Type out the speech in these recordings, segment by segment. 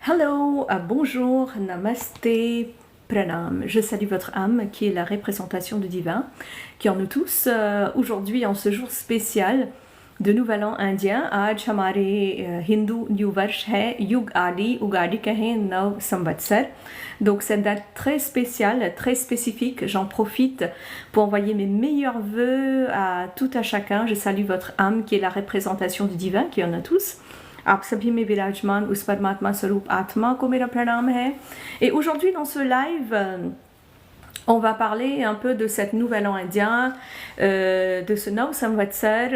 Hello, bonjour, namasté, pranam. Je salue votre âme qui est la représentation du divin, qui est en nous tous. Aujourd'hui, en ce jour spécial de Nouvel An indien, आज हमारे हिंदू न्यू वर्ष है युगादि, उगादि कहें नव संवत्सर. Donc cette date très spéciale, très spécifique, j'en profite pour envoyer mes meilleurs vœux à tout à chacun. Je salue votre âme qui est la représentation du divin, qui en a tous. आप सभी में विराजमान उस परमात्मा स्वरूप आत्मा को मेरा प्रणाम है. Et aujourd'hui dans ce live, on va parler un peu de cette nouvel an indien, de ce Nav Samvatsar,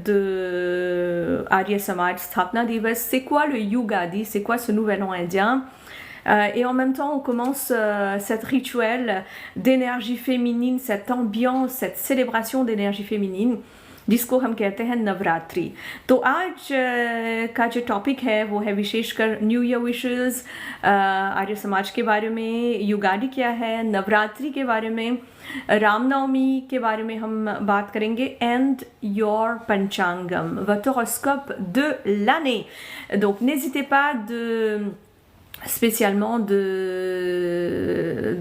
de Arya Samaj Sthapna Divas. C'est quoi le Yugadi? C'est quoi ce nouvel an indien? Et en même temps, on commence cette rituel d'énergie féminine, cette ambiance, cette célébration d'énergie féminine, जिसको हम कहते हैं नवरात्रि. तो आज का जो टॉपिक है वो है विशेषकर न्यू ईयर विशेस, आर्य समाज के बारे में, युगादि क्या है, नवरात्रि के बारे में, रामनवमी के बारे में हम बात करेंगे, एंड योर पंचांगम, votre horoscope de l'année. Donc n'hésitez pas spécialement de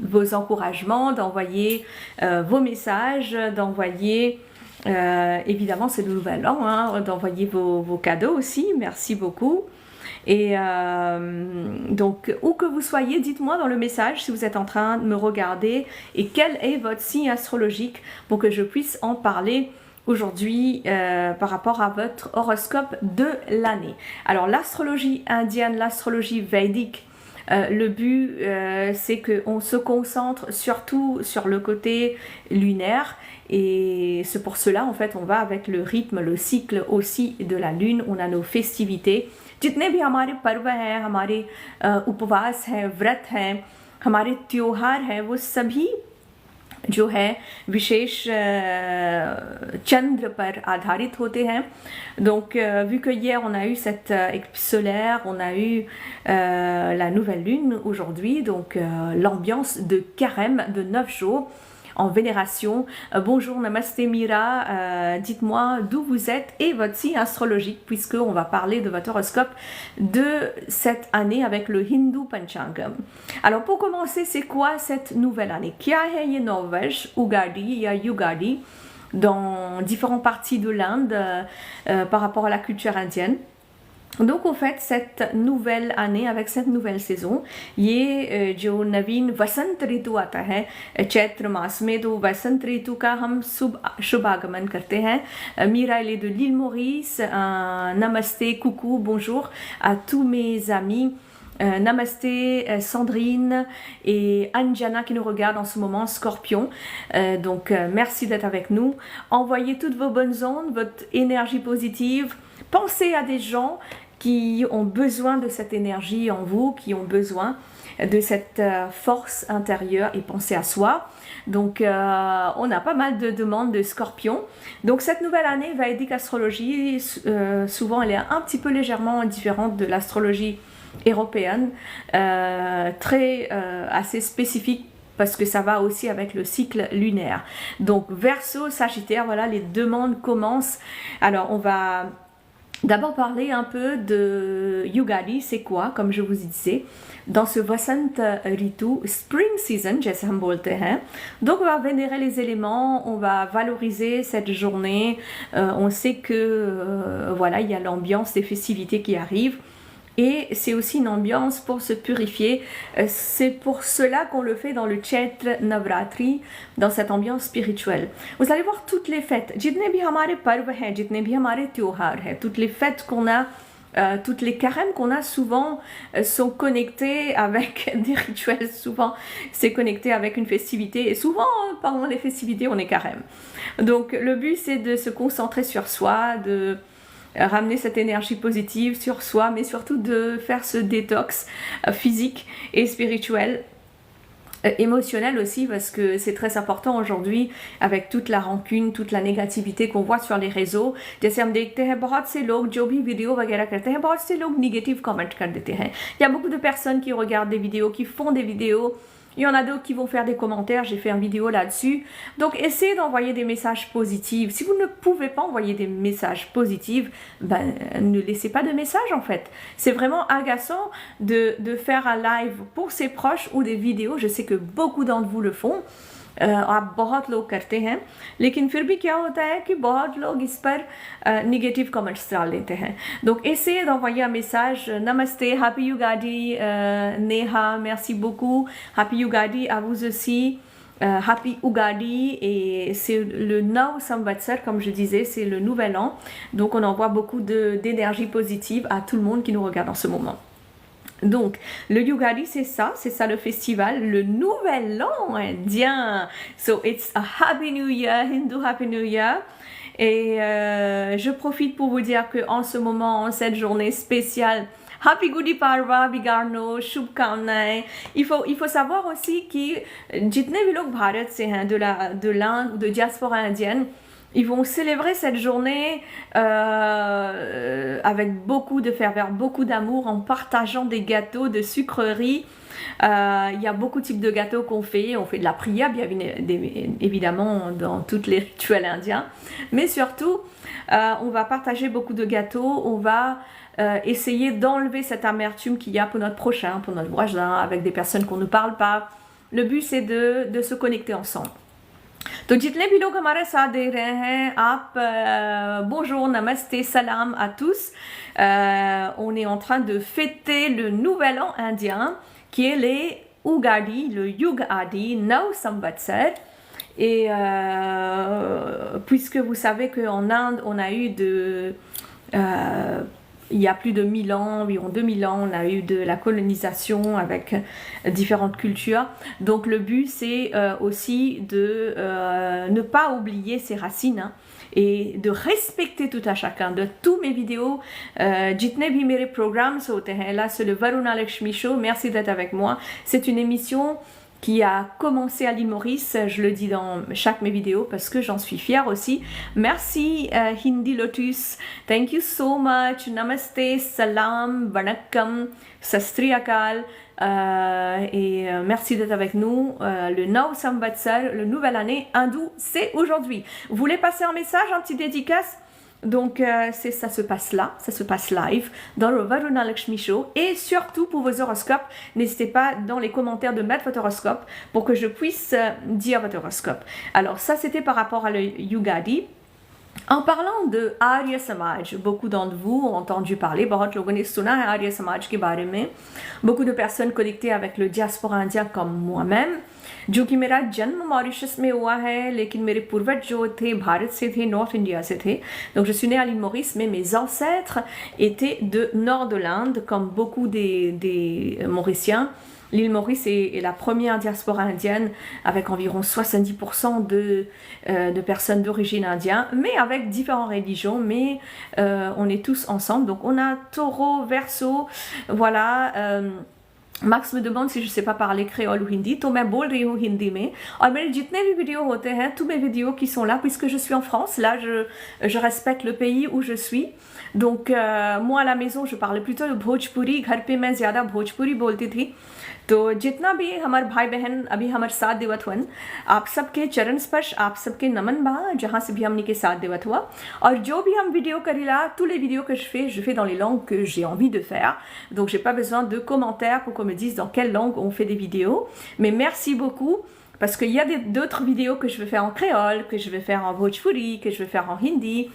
vos encouragements, d'envoyer vos messages, d'envoyer évidemment c'est le nouvel an, hein, d'envoyer vos cadeaux aussi, merci beaucoup. Et donc où que vous soyez, dites-moi dans le message si vous êtes en train de me regarder et quel est votre signe astrologique pour que je puisse en parler aujourd'hui par rapport à votre horoscope de l'année. Alors l'astrologie indienne, l'astrologie védique, le but c'est qu'on se concentre surtout sur le côté lunaire, et c'est pour cela en fait on va avec le rythme, le cycle aussi de la lune. On a nos festivités, जितने भी हमारे पर्व हैं, हमारे उपवास हैं, व्रत हैं, हमारे त्योहार हैं, वो सभी जो है विशेष चंद्र पर आधारित होते हैं. Donc vu que hier on a eu cette éclipse solaire, on a eu la nouvelle lune aujourd'hui, donc l'ambiance de carême de 9 jours en vénération. Bonjour, namasté Mira, dites-moi d'où vous êtes et votre signe astrologique, puisqu'on va parler de votre horoscope de cette année avec le Hindu Panchangam. Alors pour commencer, c'est quoi cette nouvelle année? Kya hai ye Navash, Ugadi ya Yugadi dans différentes parties de l'Inde par rapport à la culture indienne. Donc en fait cette nouvelle année avec cette nouvelle saison, ये जो नवीन वसंत ऋतु आता है चैत्र मास में, तो वसंत ऋतु का हम शुभ आगमन करते हैं. Mira, elle est de l'île Maurice. Namasté, coucou, bonjour à tous mes amis. Namasté Sandrine et Anjana qui nous regarde en ce moment, Scorpion. Donc merci d'être avec nous. Envoyez toutes vos bonnes ondes, votre énergie positive. Pensez à des gens qui ont besoin de cette énergie en vous, qui ont besoin de cette force intérieure, et pensez à soi. Donc on a pas mal de demandes de Scorpion. Donc cette nouvelle année Védique astrologie, souvent elle est un petit peu légèrement différente de l'astrologie européenne, assez spécifique, parce que ça va aussi avec le cycle lunaire. Donc Verseau, Sagittaire, voilà, les demandes commencent. Alors on va d'abord parler un peu de Yugadi, c'est quoi, comme je vous disais, dans ce Vasant Ritu, Spring Season, जैसे हम बोलते हैं. Donc on va vénérer les éléments, on va valoriser cette journée, on sait que voilà, il y a l'ambiance des festivités qui arrivent. Et c'est aussi une ambiance pour se purifier. C'est pour cela qu'on le fait dans le Chaitra Navratri, dans cette ambiance spirituelle. Vous allez voir toutes les fêtes, जितने भी हमारे पर्व हैं, जितने भी हमारे त्योहार हैं, toutes les fêtes qu'on a, toutes les carèmes qu'on a souvent sont connectées avec des rituels. Souvent c'est connecté avec une festivité, et souvent pendant les festivités on est carême. Donc le but c'est de se concentrer sur soi, de ramener cette énergie positive sur soi, mais surtout de faire ce détox physique et spirituel, émotionnel aussi, parce que c'est très important aujourd'hui avec toute la rancune, toute la négativité qu'on voit sur les réseaux. जैसे हम देखते हैं बहुत से लोग जो भी वीडियो वगैरह करते हैं, बहुत से लोग négative कमेंट कर देते हैं. Il y a beaucoup de personnes qui regardent des vidéos, qui font des vidéos Il y en a d'autres qui vont faire des commentaires, j'ai fait une vidéo là-dessus. Donc essayez d'envoyer des messages positifs. Si vous ne pouvez pas envoyer des messages positifs, ben, ne laissez pas de messages en fait. C'est vraiment agaçant de faire un live pour ses proches ou des vidéos. Je sais que beaucoup d'entre vous le font. आप बहुत लोग करते हैं, लेकिन फिर भी क्या होता है कि बहुत लोग इस पर नेगेटिव कमेंट्स डाल देते हैं. Donc essayez d'envoyer un message. Namaste, Happy Ugadi, Neha, merci beaucoup. Happy Ugadi à vous aussi. Happy Ugadi, et c'est le Nau Samvatsar, comme je disais, c'est le nouvel an. Donc on envoie beaucoup d'énergie positive à tout le monde qui nous regarde en ce moment. Donc, le Ugadi, c'est ça le festival, le nouvel an indien. So, it's a Happy New Year, Hindu Happy New Year. Et je profite pour vous dire qu'en ce moment, en cette journée spéciale, Happy Gudi Parva, Bigarno, Shubhkamnaएं. Il faut savoir aussi que जितने भी लोग भारत से हैं, de l'Inde ou de diaspora indienne, ils vont célébrer cette journée avec beaucoup de ferveur, beaucoup d'amour, en partageant des gâteaux, de sucreries. Il y a beaucoup de types de gâteaux qu'on fait. On fait de la priya, bien évidemment, dans tous les rituels indiens. Mais surtout, on va partager beaucoup de gâteaux. On va essayer d'enlever cette amertume qu'il y a pour notre prochain, pour notre voisin, avec des personnes qu'on ne parle pas. Le but, c'est de se connecter ensemble. तो जितने भी लोग हमारे साथ देख रहे हैं, आप bonjour, namaste, salam à tous. On est en train de fêter le nouvel an indien qui est les Ugadi, le Yugadi, Nau Samvatsar. Et puisque vous savez qu'en Inde, on a eu il y a plus de 1000 ans, environ 2000 ans, on a eu de la colonisation avec différentes cultures. Donc le but, c'est aussi de ne pas oublier ses racines, hein, et de respecter tout à chacun. De tous mes vidéos, jitne bhi mere programmes hote hain, là c'est le Varuna Lakshmi Show, merci d'être avec moi. C'est une émission qui a commencé à l'île Maurice, je le dis dans chaque mes vidéos parce que j'en suis fière aussi. Merci Hindi Lotus, thank you so much, namaste, salam, vanakkam, sastri akal, et merci d'être avec nous. Le Nau Samvatsar, le nouvelle année hindoue, c'est aujourd'hui. Vous voulez passer un message, un petit dédicace? Donc ça se passe là, ça se passe live dans le Varuna Lakshmi Show. Et surtout pour vos horoscopes, n'hésitez pas dans les commentaires de mettre votre horoscope pour que je puisse dire votre horoscope. Alors ça c'était par rapport à le Yugadi. En parlant de Arya Samaj, beaucoup d'entre vous ont entendu parler, बहुत लोगों ने सुना है Arya Samaj के बारे में. Beaucoup de personnes connectées avec le diaspora indien comme moi-même, जो कि मेरा जन्म मॉरिशस में हुआ है, लेकिन मेरे पूर्वज जो थे भारत से थे, नॉर्थ इंडिया से थे. Donc je suis née à l'île Maurice, mais mes ancêtres étaient de nord de l'Inde, comme beaucoup des Mauriciens. L'île Maurice est la première diaspora indienne avec environ 70% de personnes d'origine indienne, mais avec différentes religions, mais on est tous ensemble. Donc on a Taureau, Verseau, voilà. Max me demande si je ne sais pas parler créole ou hindi, तो मैं बोल रही हूँ हिंदी में. और मेरे जितने भी vidéos होते हैं, tous mes vidéos qui sont là, puisque je suis en France, là je respecte le pays où je suis. Donc moi à la maison je parlais plutôt de Bhojpuri, घर पे मैं ज़्यादा भोजपुरी बोलती थी. तो जितना भी हमारे भाई बहन अभी हमारे साथ देवत हुआ, आप सबके चरण स्पर्श, आप सबके नमन बा, जहाँ से भी हमने के साथ देवत हुआ. और जो भी हम vidéo करी là, tous les vidéos que je fais dans les langues que j'ai envie de faire. Donc j'ai pas besoin de commentaires pour qu'on me dise dans quelle langue on fait des vidéos. Mais merci beaucoup. Parce qu'il y a d'autres vidéos que je vais faire en créole, que je vais faire en bhojpuri, que je vais faire en hindi.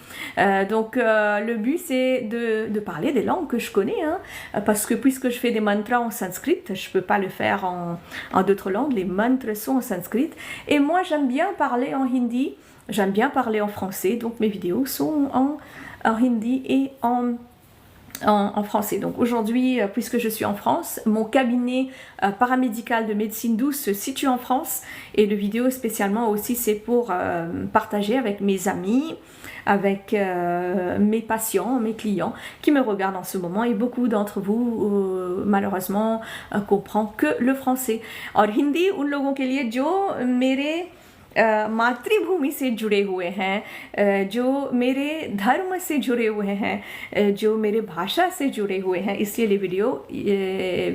Donc le but c'est de parler des langues que je connais. Hein, parce que puisque je fais des mantras en sanskrit, je ne peux pas le faire en d'autres langues. Les mantras sont en sanskrit. Et moi j'aime bien parler en hindi, j'aime bien parler en français. Donc mes vidéos sont en hindi et en français. Donc aujourd'hui, puisque je suis en France, mon cabinet paramédical de médecine douce se situe en France, et le vidéo spécialement aussi c'est pour partager avec mes amis, avec mes patients, mes clients qui me regardent en ce moment, et beaucoup d'entre vous malheureusement comprennent que le français. और हिंदी उन लोगों के लिए जो मेरे मातृभूमि से जुड़े हुए हैं, जो मेरे धर्म से जुड़े हुए हैं, जो मेरे भाषा से जुड़े हुए हैं, इसलिए ये वीडियो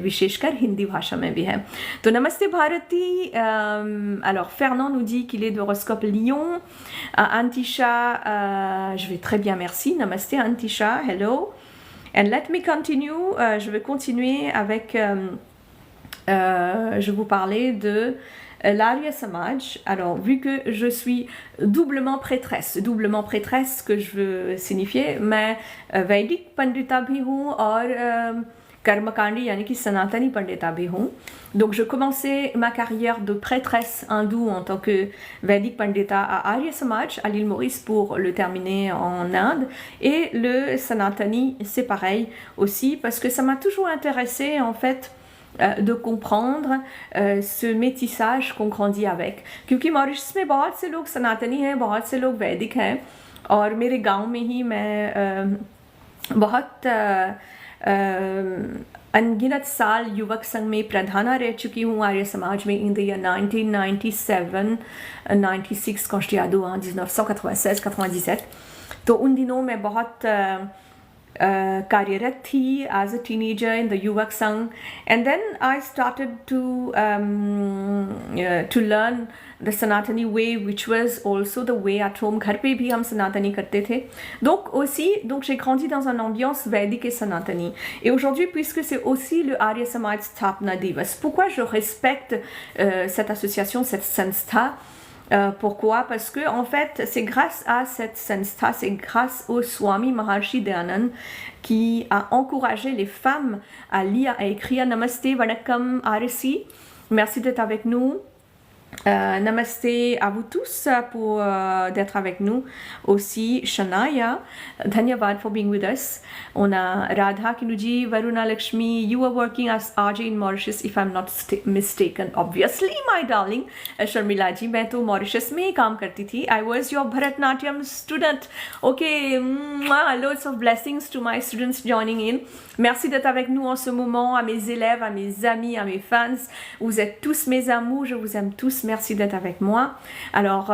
विशेषकर हिंदी भाषा में भी है. तो नमस्ते Bharti. Alors Fernand nous dit qu'il est d'horoscope Lion. Antisha, je vais très bien, merci. Namaste Antisha, hello. And let me continue. Je vais continuer avec, je vais vous parler de l'Arya Samaj. Alors, vu que je suis doublement prêtresse que je veux signifier, मैं वैदिक पंडिता भी हूँ और कर्मकांडी यानी कि सनातनी पंडिता भी हूँ. Donc, je commençais ma carrière de prêtresse hindoue en tant que Vedic Pandita à Arya Samaj, à l'île Maurice, pour le terminer en Inde. Et le Sanatani, c'est pareil aussi, parce que ça m'a toujours intéressé en fait de comprendre ce métissage qu'on grandit avec. क्योंकि मॉरिशस में बहुत से लोग सनातनी हैं, बहुत से लोग वैदिक हैं, और मेरे गांव में ही मैं बहुत अनगिनत साल युवक संघ में प्रधाना रह चुकी हूँ आर्य समाज में in the year 1997, 96 quand j'étais ado, 1996-97. तो उन दिनों मैं बहुत कार्यरत थी as a teenager in the युवक संघ, and then I started to learn the Sanatani way, which was also the way at home. घर पे भी हम सनातनी करते थे. Donc j'ai grandi dans une ambiance védique et sanatani. Et aujourd'hui, puisque c'est aussi le Arya Samaj Sthapna Divas, pourquoi je respecte cette association, cette sanstha? Pourquoi? Parce que en fait, c'est grâce à cette sanstha, c'est grâce au Swami Maharshi Dayanand qui a encouragé les femmes à lire, à écrire. Namaste, Vanakkam, Arisi. Merci d'être avec nous. Namaste à vous tous pour d'être avec nous. Aussi Shanaya, Dhanyavad for being with us. On a Radha qui nous dit Varuna Lakshmi, you are working as RJ in Mauritius if I'm not mistaken. Obviously my darling. Sharmila ji, मैं तो Mauritius में ही काम करती थी. I was your Bharatnatyam student. Okay, loads of blessings to my students joining in. Merci d'être avec nous en ce moment, à mes élèves, à mes amis, à mes fans. Vous êtes tous mes amours, je vous aime tous. Merci d'être avec moi. Alors,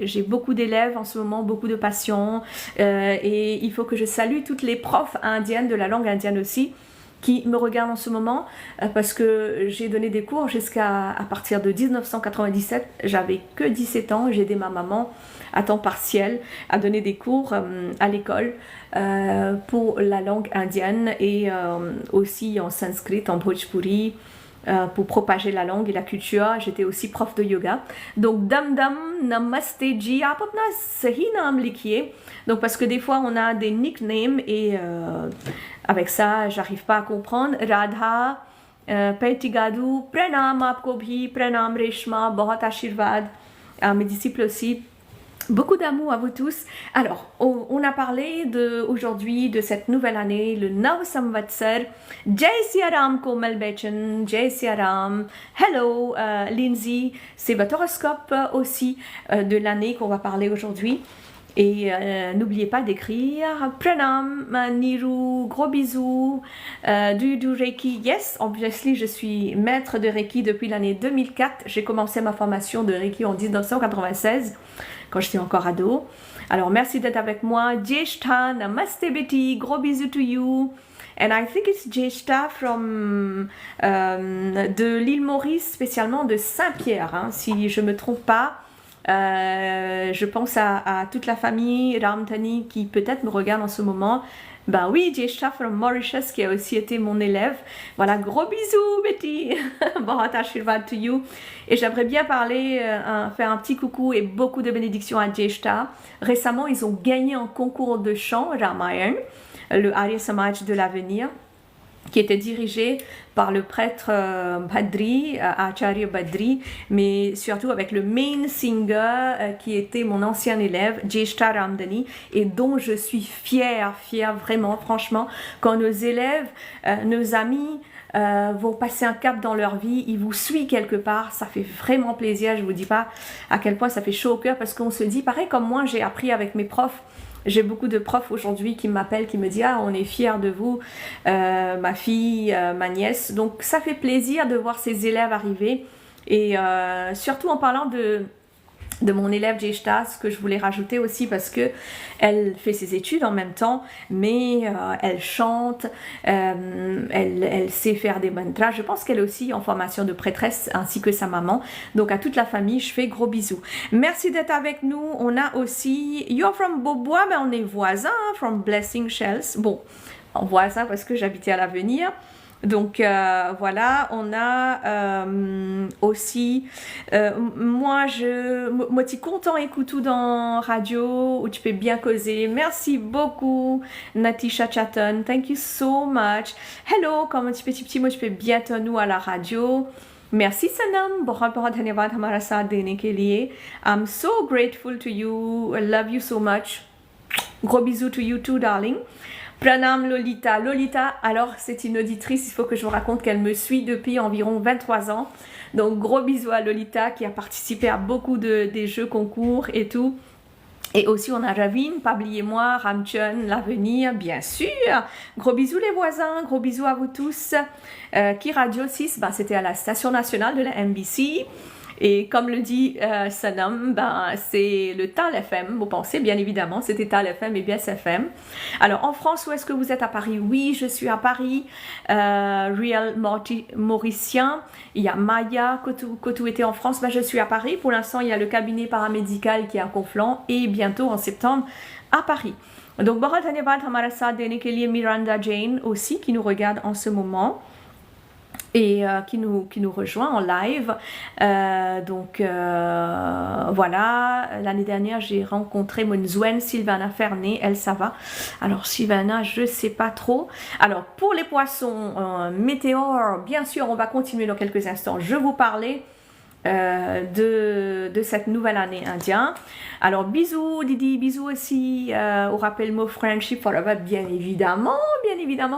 j'ai beaucoup d'élèves en ce moment, beaucoup de patients, et il faut que je salue toutes les profs indiennes, de la langue indienne aussi, qui me regardent en ce moment, parce que j'ai donné des cours jusqu'à partir de 1997. J'avais que 17 ans, j'ai aidé ma maman à temps partiel à donner des cours à l'école pour la langue indienne et aussi en sanskrit, en bhojpuri, pour propager la langue et la culture. J'étais aussi prof de yoga. Donc Dam Dam Namaste Ji, आप अपना सही नाम लिखिए. Donc parce que des fois on a des nicknames et avec ça j'arrive pas à comprendre. Radha, Paitigadu, pranam आपको भी, pranam Reshma, बहुत आशीर्वाद à mes disciples aussi. Beaucoup d'amour à vous tous. Alors, on a parlé aujourd'hui de cette nouvelle année, le Nav Samvatsar. Jai Siya Ram Komal Bechan, Jai Siya Ram. Hello Lindsay, c'est votre horoscope aussi de l'année qu'on va parler aujourd'hui. Et n'oubliez pas d'écrire Pranam, Niru, gros bisous, du Reiki. Yes, obviously, je suis maître de Reiki depuis l'année 2004. J'ai commencé ma formation de Reiki en 1996, quand j'étais encore ado. Alors, merci d'être avec moi. Jeshta, Namaste Betty, gros bisous to you. And I think it's Jeshta from de l'île Maurice, spécialement de Saint-Pierre, hein, si je ne me trompe pas. Je pense à toute la famille Ramtani qui peut-être me regarde en ce moment. Ben oui, Jeshta from Mauritius qui a aussi été mon élève. Voilà, gros bisous Betty. Bharat Ashirvad to you. Et j'aimerais bien parler, faire un petit coucou et beaucoup de bénédictions à Jeshta. Récemment, ils ont gagné un concours de chant Ramayan, le Arya Samaj de l'avenir, qui était dirigé par le prêtre Badri, Acharya Badri, mais surtout avec le main singer qui était mon ancien élève, Jeshta Ramdani, et dont je suis fière vraiment, franchement, quand nos élèves, nos amis vont passer un cap dans leur vie, ils vous suivent quelque part, ça fait vraiment plaisir. Je vous dis pas à quel point ça fait chaud au cœur, parce qu'on se dit, pareil comme moi, j'ai appris avec mes profs. J'ai beaucoup de profs aujourd'hui qui m'appellent, qui me disent « Ah, on est fiers de vous, ma fille, ma nièce ». Donc, ça fait plaisir de voir ces élèves arriver. Et surtout en parlant de de mon élève Jeshta, que je voulais rajouter aussi parce que elle fait ses études en même temps, mais elle chante, elle sait faire des mantras. Je pense qu'elle est aussi en formation de prêtresse ainsi que sa maman. Donc à toute la famille, je fais gros bisous. Merci d'être avec nous. On a aussi You're from Beaubois, mais on est voisins, hein, from Blessing Shells. Bon, on voit ça parce que j'habitais à l'Avenir. Donc voilà, on a aussi moi suis content écouter dans radio où tu peux bien causer. Merci beaucoup Natisha Chatton, thank you so much. Hello, comment tu peux petit moi tu peux bien nous à la radio. Merci Sanam, बहुत बहुत धन्यवाद हमारा साथ देने के लिए. I'm so grateful to you, I love you so much. Gros bisous to you too, darling. Pranam Lolita. Lolita, alors c'est une auditrice, il faut que je vous raconte qu'elle me suit depuis environ 23 ans. Donc gros bisous à Lolita qui a participé à beaucoup des jeux concours et tout. Et aussi on a Ravine, pas oublier moi, Ramchun, l'avenir, bien sûr. Gros bisous les voisins, gros bisous à vous tous. Qui Radio 6, ben, c'était à la station nationale de la MBC. Et comme le dit Sanam, ben, c'est le TAL FM, vous pensez bien évidemment, c'était TAL FM et BS FM. Alors en France, où est-ce que vous êtes à Paris? Oui, je suis à Paris, Real Mauricien, il y a Maya, Cotou était en France, ben, je suis à Paris. Pour l'instant, il y a le cabinet paramédical qui est à Conflans et bientôt en septembre à Paris. Donc, Borat Dhanyavad Hamarasa Denekeli Miranda Jane aussi qui nous regarde en ce moment. Et qui nous rejoint en live. Voilà, l'année dernière j'ai rencontré mon Zwen Sylvana Fernet, elle ça va. Alors Sylvana, je sais pas trop. Alors pour les poissons, météore, bien sûr on va continuer dans quelques instants. Je vous parlais de cette nouvelle année indienne. Alors bisous Didi, bisous aussi au rappel mot friendship forever, bien évidemment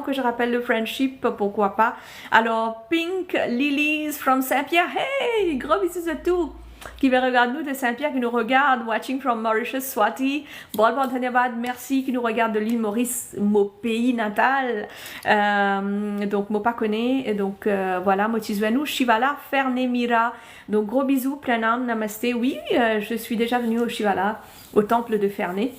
que je rappelle le friendship, pourquoi pas. Alors Pink Lilies from Saint-Pierre, hey, gros bisous à tous qui va regarder nous de Saint-Pierre, qui nous regarde, watching from Mauritius, Swati, bon Dhanyavad, merci, qui nous regarde de l'île Maurice, mon pays natal, donc moi pas connais, donc voilà, Motizouanou, Shivala, Fernemira, donc gros bisous, plein âme, namasté, oui, je suis déjà venue au Shivala, au temple de Ferney.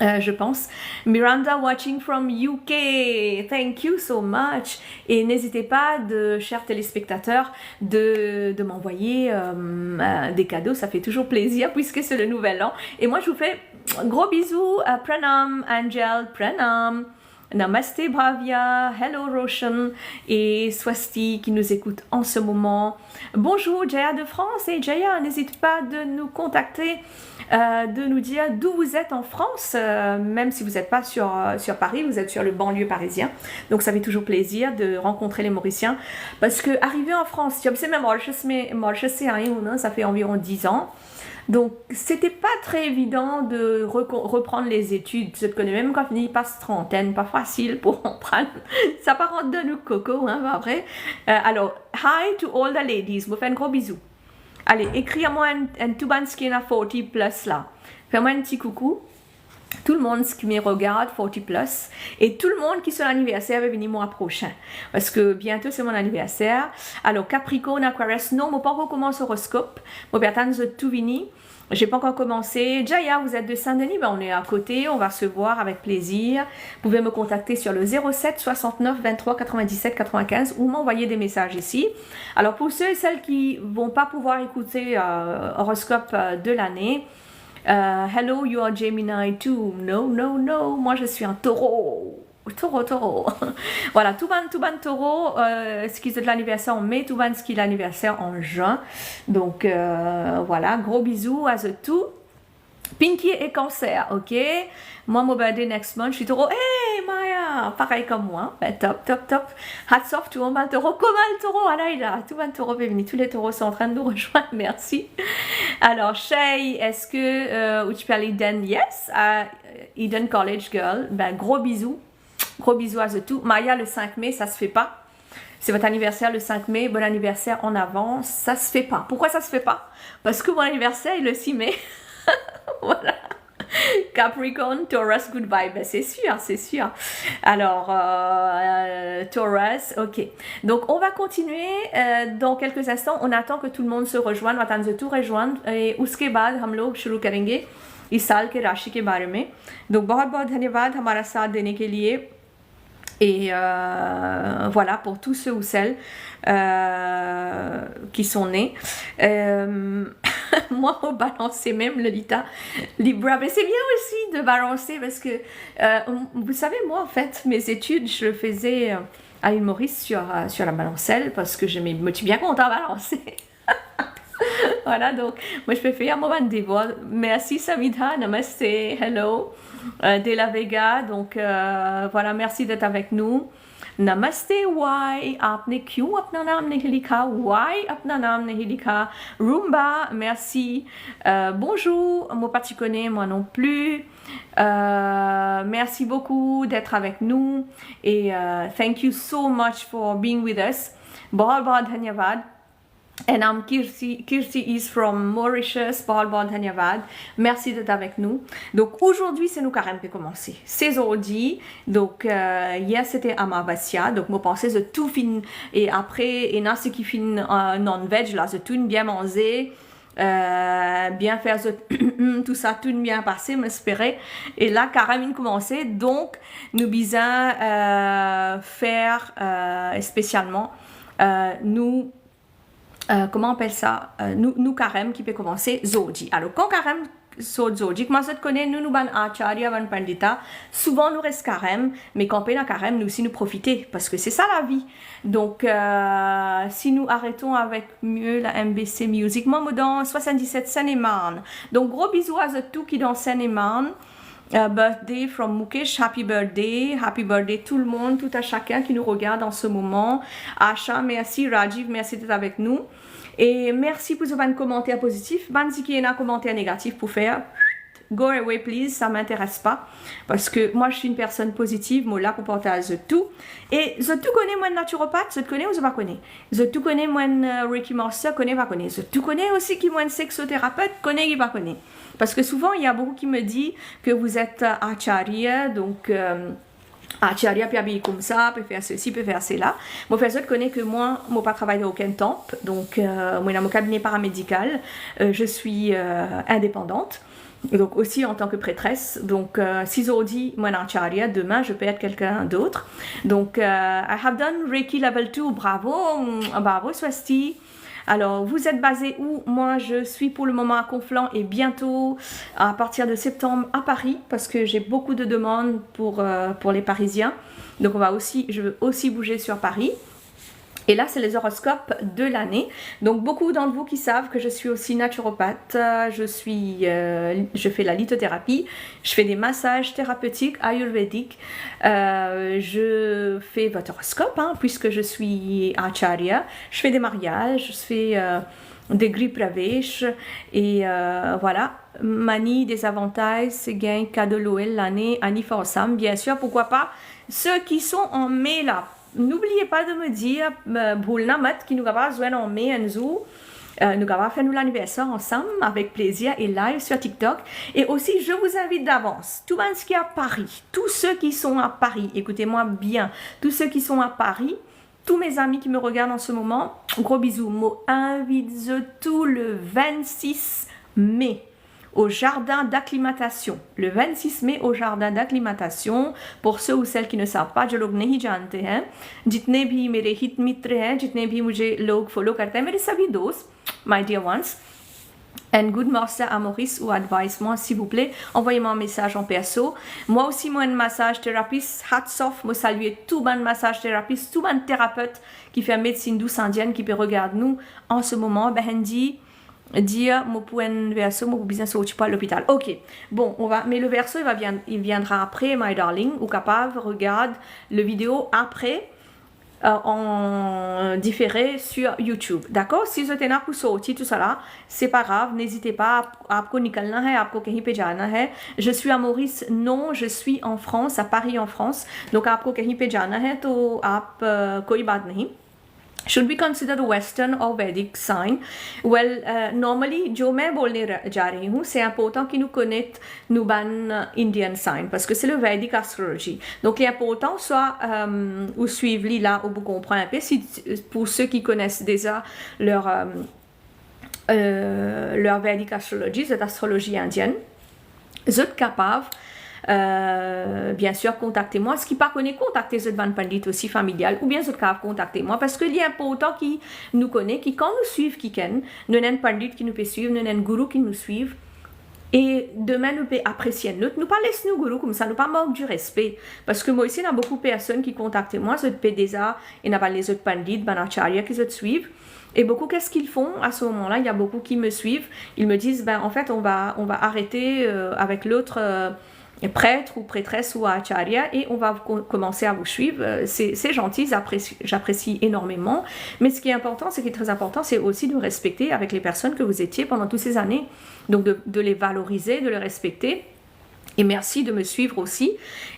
Je pense. Miranda watching from UK, thank you so much. Et n'hésitez pas, chers téléspectateurs, de m'envoyer des cadeaux, ça fait toujours plaisir puisque c'est le nouvel an. Et moi je vous fais gros bisous, Pranam, Angel, Pranam, Namaste Bhavya, hello Roshan et Swasti qui nous écoute en ce moment. Bonjour Jaya de France, et Jaya, n'hésite pas de nous contacter, de nous dire d'où vous êtes en France, même si vous n'êtes pas sur Paris, vous êtes sur le banlieue parisien. Donc ça fait toujours plaisir de rencontrer les Mauriciens parce que arriver en France, c'est même Mauritius, ça fait environ 10 ans. Donc, c'était pas très évident de reprendre les études. Je te connais, même quand on passe trentaine, pas facile pour en prendre. Ça part en de nous coco, hein, pas vrai? Alors, hi to all the ladies. Vous faites un gros bisou. Allez, écris-moi un Tubanski à 40 plus là. Fais-moi un petit coucou. Tout le monde qui me regarde, 40 plus, et tout le monde qui est sur l'anniversaire va venir mois prochain, parce que bientôt c'est mon anniversaire. Alors Capricorne, Aquarius, non, je n'ai pas encore commencé l'horoscope, je vais tout venir. J'ai pas encore commencé. Jaya, vous êtes de Saint-Denis, ben on est à côté, on va se voir avec plaisir. Vous pouvez me contacter sur le 07 69 23 97 95 ou m'envoyer des messages ici. Alors pour ceux et celles qui vont pas pouvoir écouter horoscope de l'année, hello, you are Gemini too. No, no, no. Moi, je suis un taureau. Taureau. Voilà, tout ban taureau. Ce qui est de l'anniversaire en mai, tout ban ce qui est l'anniversaire en juin. Donc, voilà, gros bisous à tout. Pinky et cancer, ok. Moi, mon birthday next month, je suis taureau. Hey, Maya, pareil comme moi. Ben, top. Hats off, tout le monde taureau. Comment le taureau? Ah là, tout le monde taureau est venu. Tous les taureaux sont en train de nous rejoindre. Merci. Alors, Shay, est-ce que où tu peux aller Eden? Yes, à Eden College Girl. Ben, gros bisous. Gros bisous à tout. Maya, le 5 mai, ça se fait pas. C'est votre anniversaire le 5 mai. Bon anniversaire en avance. Ça se fait pas. Pourquoi ça se fait pas? Parce que mon anniversaire est le 6 mai. Voilà. Capricorn, Taurus, goodbye. Ben, c'est sûr, c'est sûr. Alors, Taurus, ok. Donc, on va continuer dans quelques instants. On attend que tout le monde se rejoigne. On attend de tout rejoindre. Et उसके बाद हम लोग शुरू करेंगे इस साल के राशि के बारे में. Donc, बहुत बहुत धन्यवाद हमारा साथ देने के लिए. Et voilà, pour tous ceux ou celles qui sont nés. Moi, au balancer même, Lolita, Libra, mais c'est bien aussi de balancer parce que, vous savez, moi, en fait, mes études, je le faisais à l'île Maurice sur la balancelle parce que je me suis bien contente à balancer. Voilà, donc, moi, je peux faire un moment de voix. Merci, Samita, namaste, hello, de la Vega. Donc, voilà, merci d'être avec nous. नमस्ते वाई आपने क्यों अपना नाम नहीं लिखा वाई अपना नाम नहीं लिखा Rumba merci bonjour moi pas tu connais moi non plus merci beaucoup d'être avec nous et thank you so much for being with us बहुत बहुत धन्यवाद. And Kirti is from Mauritius. बहुत बहुत धन्यवाद. Merci d'être avec nous. Donc aujourd'hui, c'est nous carême qui commencer. C'est aujourd'hui. Donc hier c'était Amavasya. Donc moi pensais de tout fin et après et là ce qui fin non-veg là, de tout bien manger. Bien faire tout ça, tout bien passé, m'espérer. Et là, carême commencer. Donc nous bisons faire spécialement nous comment on appelle ça nous carême qui peut commencer Zoji. Alors quand carême Zoji, comment ça te connaît nous ban acharya ban pandita souvent nous reste carême mais quand on paye la carême nous aussi nous profiter parce que c'est ça la vie. Donc si nous arrêtons avec mieux la MBC Music moi dans 77 Seine-et-Marne. Donc gros bisous à tout qui dans Seine-et-Marne. Birthday from Mukesh, happy birthday tout le monde, tout à chacun qui nous regarde en ce moment. Asha, merci, Rajiv, merci d'être avec nous. Et merci pour vos commentaires positifs. Si qui a un commentaire négatif pour faire, go away please, ça m'intéresse pas. Parce que moi je suis une personne positive, moi là pour partager tout. Et je tout connais moi naturopathe, je te connais ou je pas connais. Je tout connais moi Reiki Master, connais pas connais. Je tout connais aussi qui moi sexothérapeute, connais qui pas connais. Parce que souvent il y a beaucoup qui me disent que vous êtes acharya, donc acharya puis habillé comme ça, peut faire ceci, peut faire cela. Moi je connais que moi pas travaillé dans aucun temple, donc moi dans mon cabinet paramédical, je suis indépendante. Et donc aussi en tant que prêtresse, donc si aujourd'hui moi acharya, demain je peux être quelqu'un d'autre. Donc I have done Reiki level 2, bravo, bravo Swasti. Alors vous êtes basé où? Moi je suis pour le moment à Conflans et bientôt à partir de septembre à Paris parce que j'ai beaucoup de demandes pour les Parisiens. Donc je veux aussi bouger sur Paris. Et là, c'est les horoscopes de l'année. Donc, beaucoup d'entre vous qui savent que je suis aussi naturopathe. Je fais la lithothérapie. Je fais des massages thérapeutiques ayurvédiques. Je fais votre horoscope, puisque je suis acharya. Je fais des mariages. Je fais des gripravesh. Et voilà. Mani, des avantages, c'est gain, cadeau Noël l'année, anniversary. Bien sûr, pourquoi pas. Ceux qui sont en mai là. N'oubliez pas de me dire, Boulnamat, qui nous va jouer en mai, nous va faire l'anniversaire ensemble avec plaisir et live sur TikTok. Et aussi, je vous invite d'avance, tout le monde qui est à Paris, tous ceux qui sont à Paris, écoutez-moi bien, tous ceux qui sont à Paris, tous mes amis qui me regardent en ce moment, gros bisous, moi invite tout le 26 mai. Au jardin d'acclimatation. Le 26 mai au jardin d'acclimatation. Pour ceux ou celles qui ne savent pas, जो लोग नहीं जानते हैं, जितने भी मेरे हित मित्र हैं, जितने भी मुझे लोग फॉलो करते हैं, मेरे सभी दोस्त, my dear ones, and good morning à Maurice ou advice moi s'il vous plaît, envoyez-moi un message en perso. Moi aussi moi un massage thérapeute, hats off, moi saluer tout bon massage thérapeute, tout bon thérapeute qui fait médecine douce indienne qui peut regarder nous en ce moment, Behendi. Dire mon point verso mon business sorti pas à l'hôpital. Ok, bon, mais le verso il viendra après, my darling, ou capable regarde le vidéo après en différé sur YouTube. D'accord? Si vous êtes là pour sortir tout ça là, c'est pas grave, n'hésitez pas, आपको निकलना है, आपको कहीं पे जाना है. Je suis à Maurice, non, je suis en France, à Paris en France. Donc आपको कहीं पे जाना है तो आप कोई बात नहीं. should be considered a Western or Vedic sign? Well, normally, जो मैं बोलने जा रही हूँ, c'est important कि nous connaissent nos Indian sign parce que c'est le Vedic astrology. Donc, il est important soit ou suivre là où vous comprenez un peu. Si, pour ceux qui connaissent déjà leur Vedic astrology, cette astrologie indienne, vous êtes capable. Bien sûr, contactez-moi. Ce qui pas connaît, contactez Zedvan Pandit aussi familial ou bien Zedkav, contactez-moi parce qu'il y a important qui nous connaît, qui quand nous suivent, qui ken, nous n'avons Pandit qui nous peut suivre, nous n'avons Guru qui nous suivent. Et demain, nous peut apprécier nous pas laisser nous Guru comme ça, nous pas manque du respect. Parce que moi aussi, il y a beaucoup de personnes qui contactent moi, Zed Pedeza, et n'a pas les autres Pandit, Banacharya qui se suivent. Et beaucoup, qu'est-ce qu'ils font à ce moment-là? Il y a beaucoup qui me suivent. Ils me disent, ben en fait, on va arrêter avec l'autre. Prêtre ou prêtresse ou acharya et on va commencer à vous suivre. C'est gentil, j'apprécie énormément. Mais ce qui est important, ce qui est très important, c'est aussi de respecter avec les personnes que vous étiez pendant toutes ces années. Donc de les valoriser, de les respecter. Et merci de me suivre aussi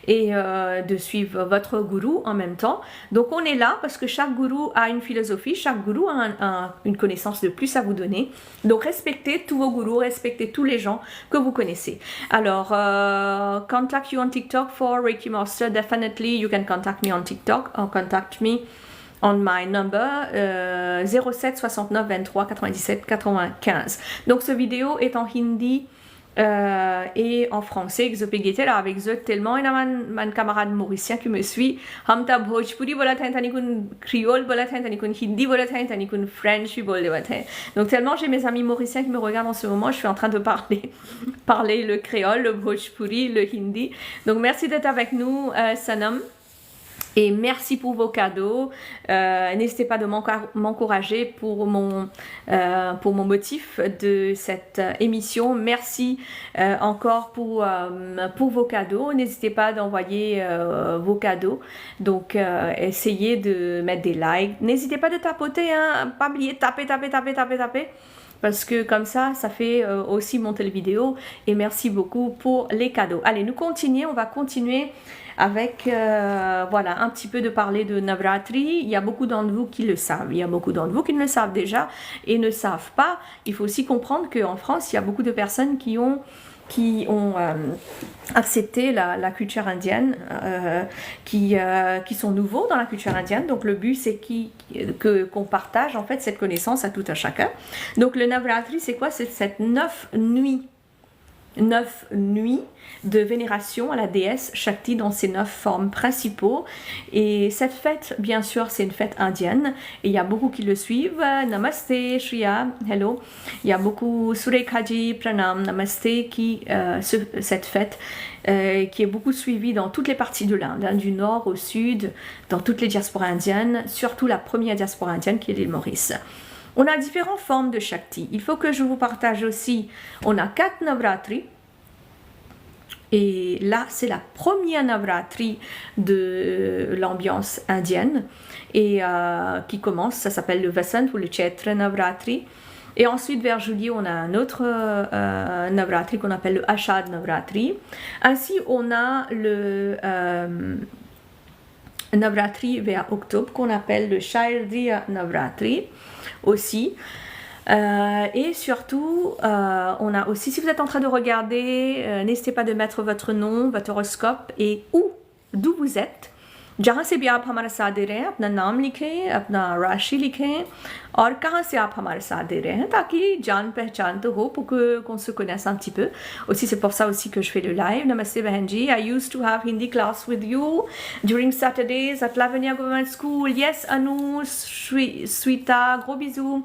et de suivre votre gourou en même temps. Donc on est là parce que chaque gourou a une philosophie, chaque gourou a une connaissance de plus à vous donner. Donc respectez tous vos gourous, respectez tous les gens que vous connaissez. Alors, contact you on TikTok for Reiki Master, definitely you can contact me on TikTok or contact me on my number 07 69 23 97 95. Donc ce vidéo est en hindi. Et en français, je peux guetter là avec eux tellement. Il y a un camarade mauricien qui me suit. Hamta Bhojpuri bola tha, tanikun créole bola tha, tanikun hindi bola tha, tanikun French bola tha. Donc tellement j'ai mes amis mauriciens qui me regardent en ce moment, je suis en train de parler le créole, le Bhojpuri, le hindi. Donc merci d'être avec nous, Sanam. Et merci pour vos cadeaux. N'hésitez pas de m'encourager pour mon motif de cette émission. Merci encore pour vos cadeaux. N'hésitez pas d'envoyer vos cadeaux. Donc, essayez de mettre des likes. N'hésitez pas de tapoter, hein. Pas oublier, taper. Parce que comme ça fait aussi monter la vidéo. Et merci beaucoup pour les cadeaux. Allez, nous continuons. On va continuer avec voilà un petit peu de parler de Navratri. Il y a beaucoup d'entre vous qui le savent, il y a beaucoup d'entre vous qui le savent déjà et ne savent pas. Il faut aussi comprendre qu'en France il y a beaucoup de personnes qui ont accepté la culture indienne, qui sont nouveaux dans la culture indienne. Donc le but c'est qu'on partage en fait cette connaissance à tout un chacun. Donc le Navratri c'est quoi? C'est cette 9 nuits de vénération à la déesse Shakti dans ses 9 formes principaux. Et cette fête, bien sûr, c'est une fête indienne. Et il y a beaucoup qui le suivent. Namaste, Shriya, hello. Il y a beaucoup, Surekhaji, Pranam, Namaste, cette fête qui est beaucoup suivie dans toutes les parties de l'Inde, hein, du nord au sud, dans toutes les diasporas indiennes, surtout la première diaspora indienne qui est l'île Maurice. On a différentes formes de Shakti. Il faut que je vous partage aussi. On a 4 Navratri. Et là, c'est la première Navratri de l'ambiance indienne. Et qui commence, ça s'appelle le Vasant ou le Chaitra Navratri. Et ensuite, vers juillet, on a un autre Navratri qu'on appelle le Ashad Navratri. Ainsi, on a le Navratri vers octobre qu'on appelle le Shairdiya Navratri aussi. Et surtout, on a aussi, si vous êtes en train de regarder, n'hésitez pas de mettre votre nom, votre horoscope et d'où vous êtes. जहाँ से भी आप हमारा साथ दे रहे हैं अपना नाम लिखें, अपना राशि लिखें और कहाँ से आप हमारे साथ दे रहे हैं ताकि जान पहचान तो हो pour qu'on se connaisse un petit peu. Aussi c'est pour ça aussi que je fais le live. Namaste Bahenji. I used to have Hindi class with you during Saturdays at Lavanya Government School. Yes, Anu, Sweeta, gros bisous.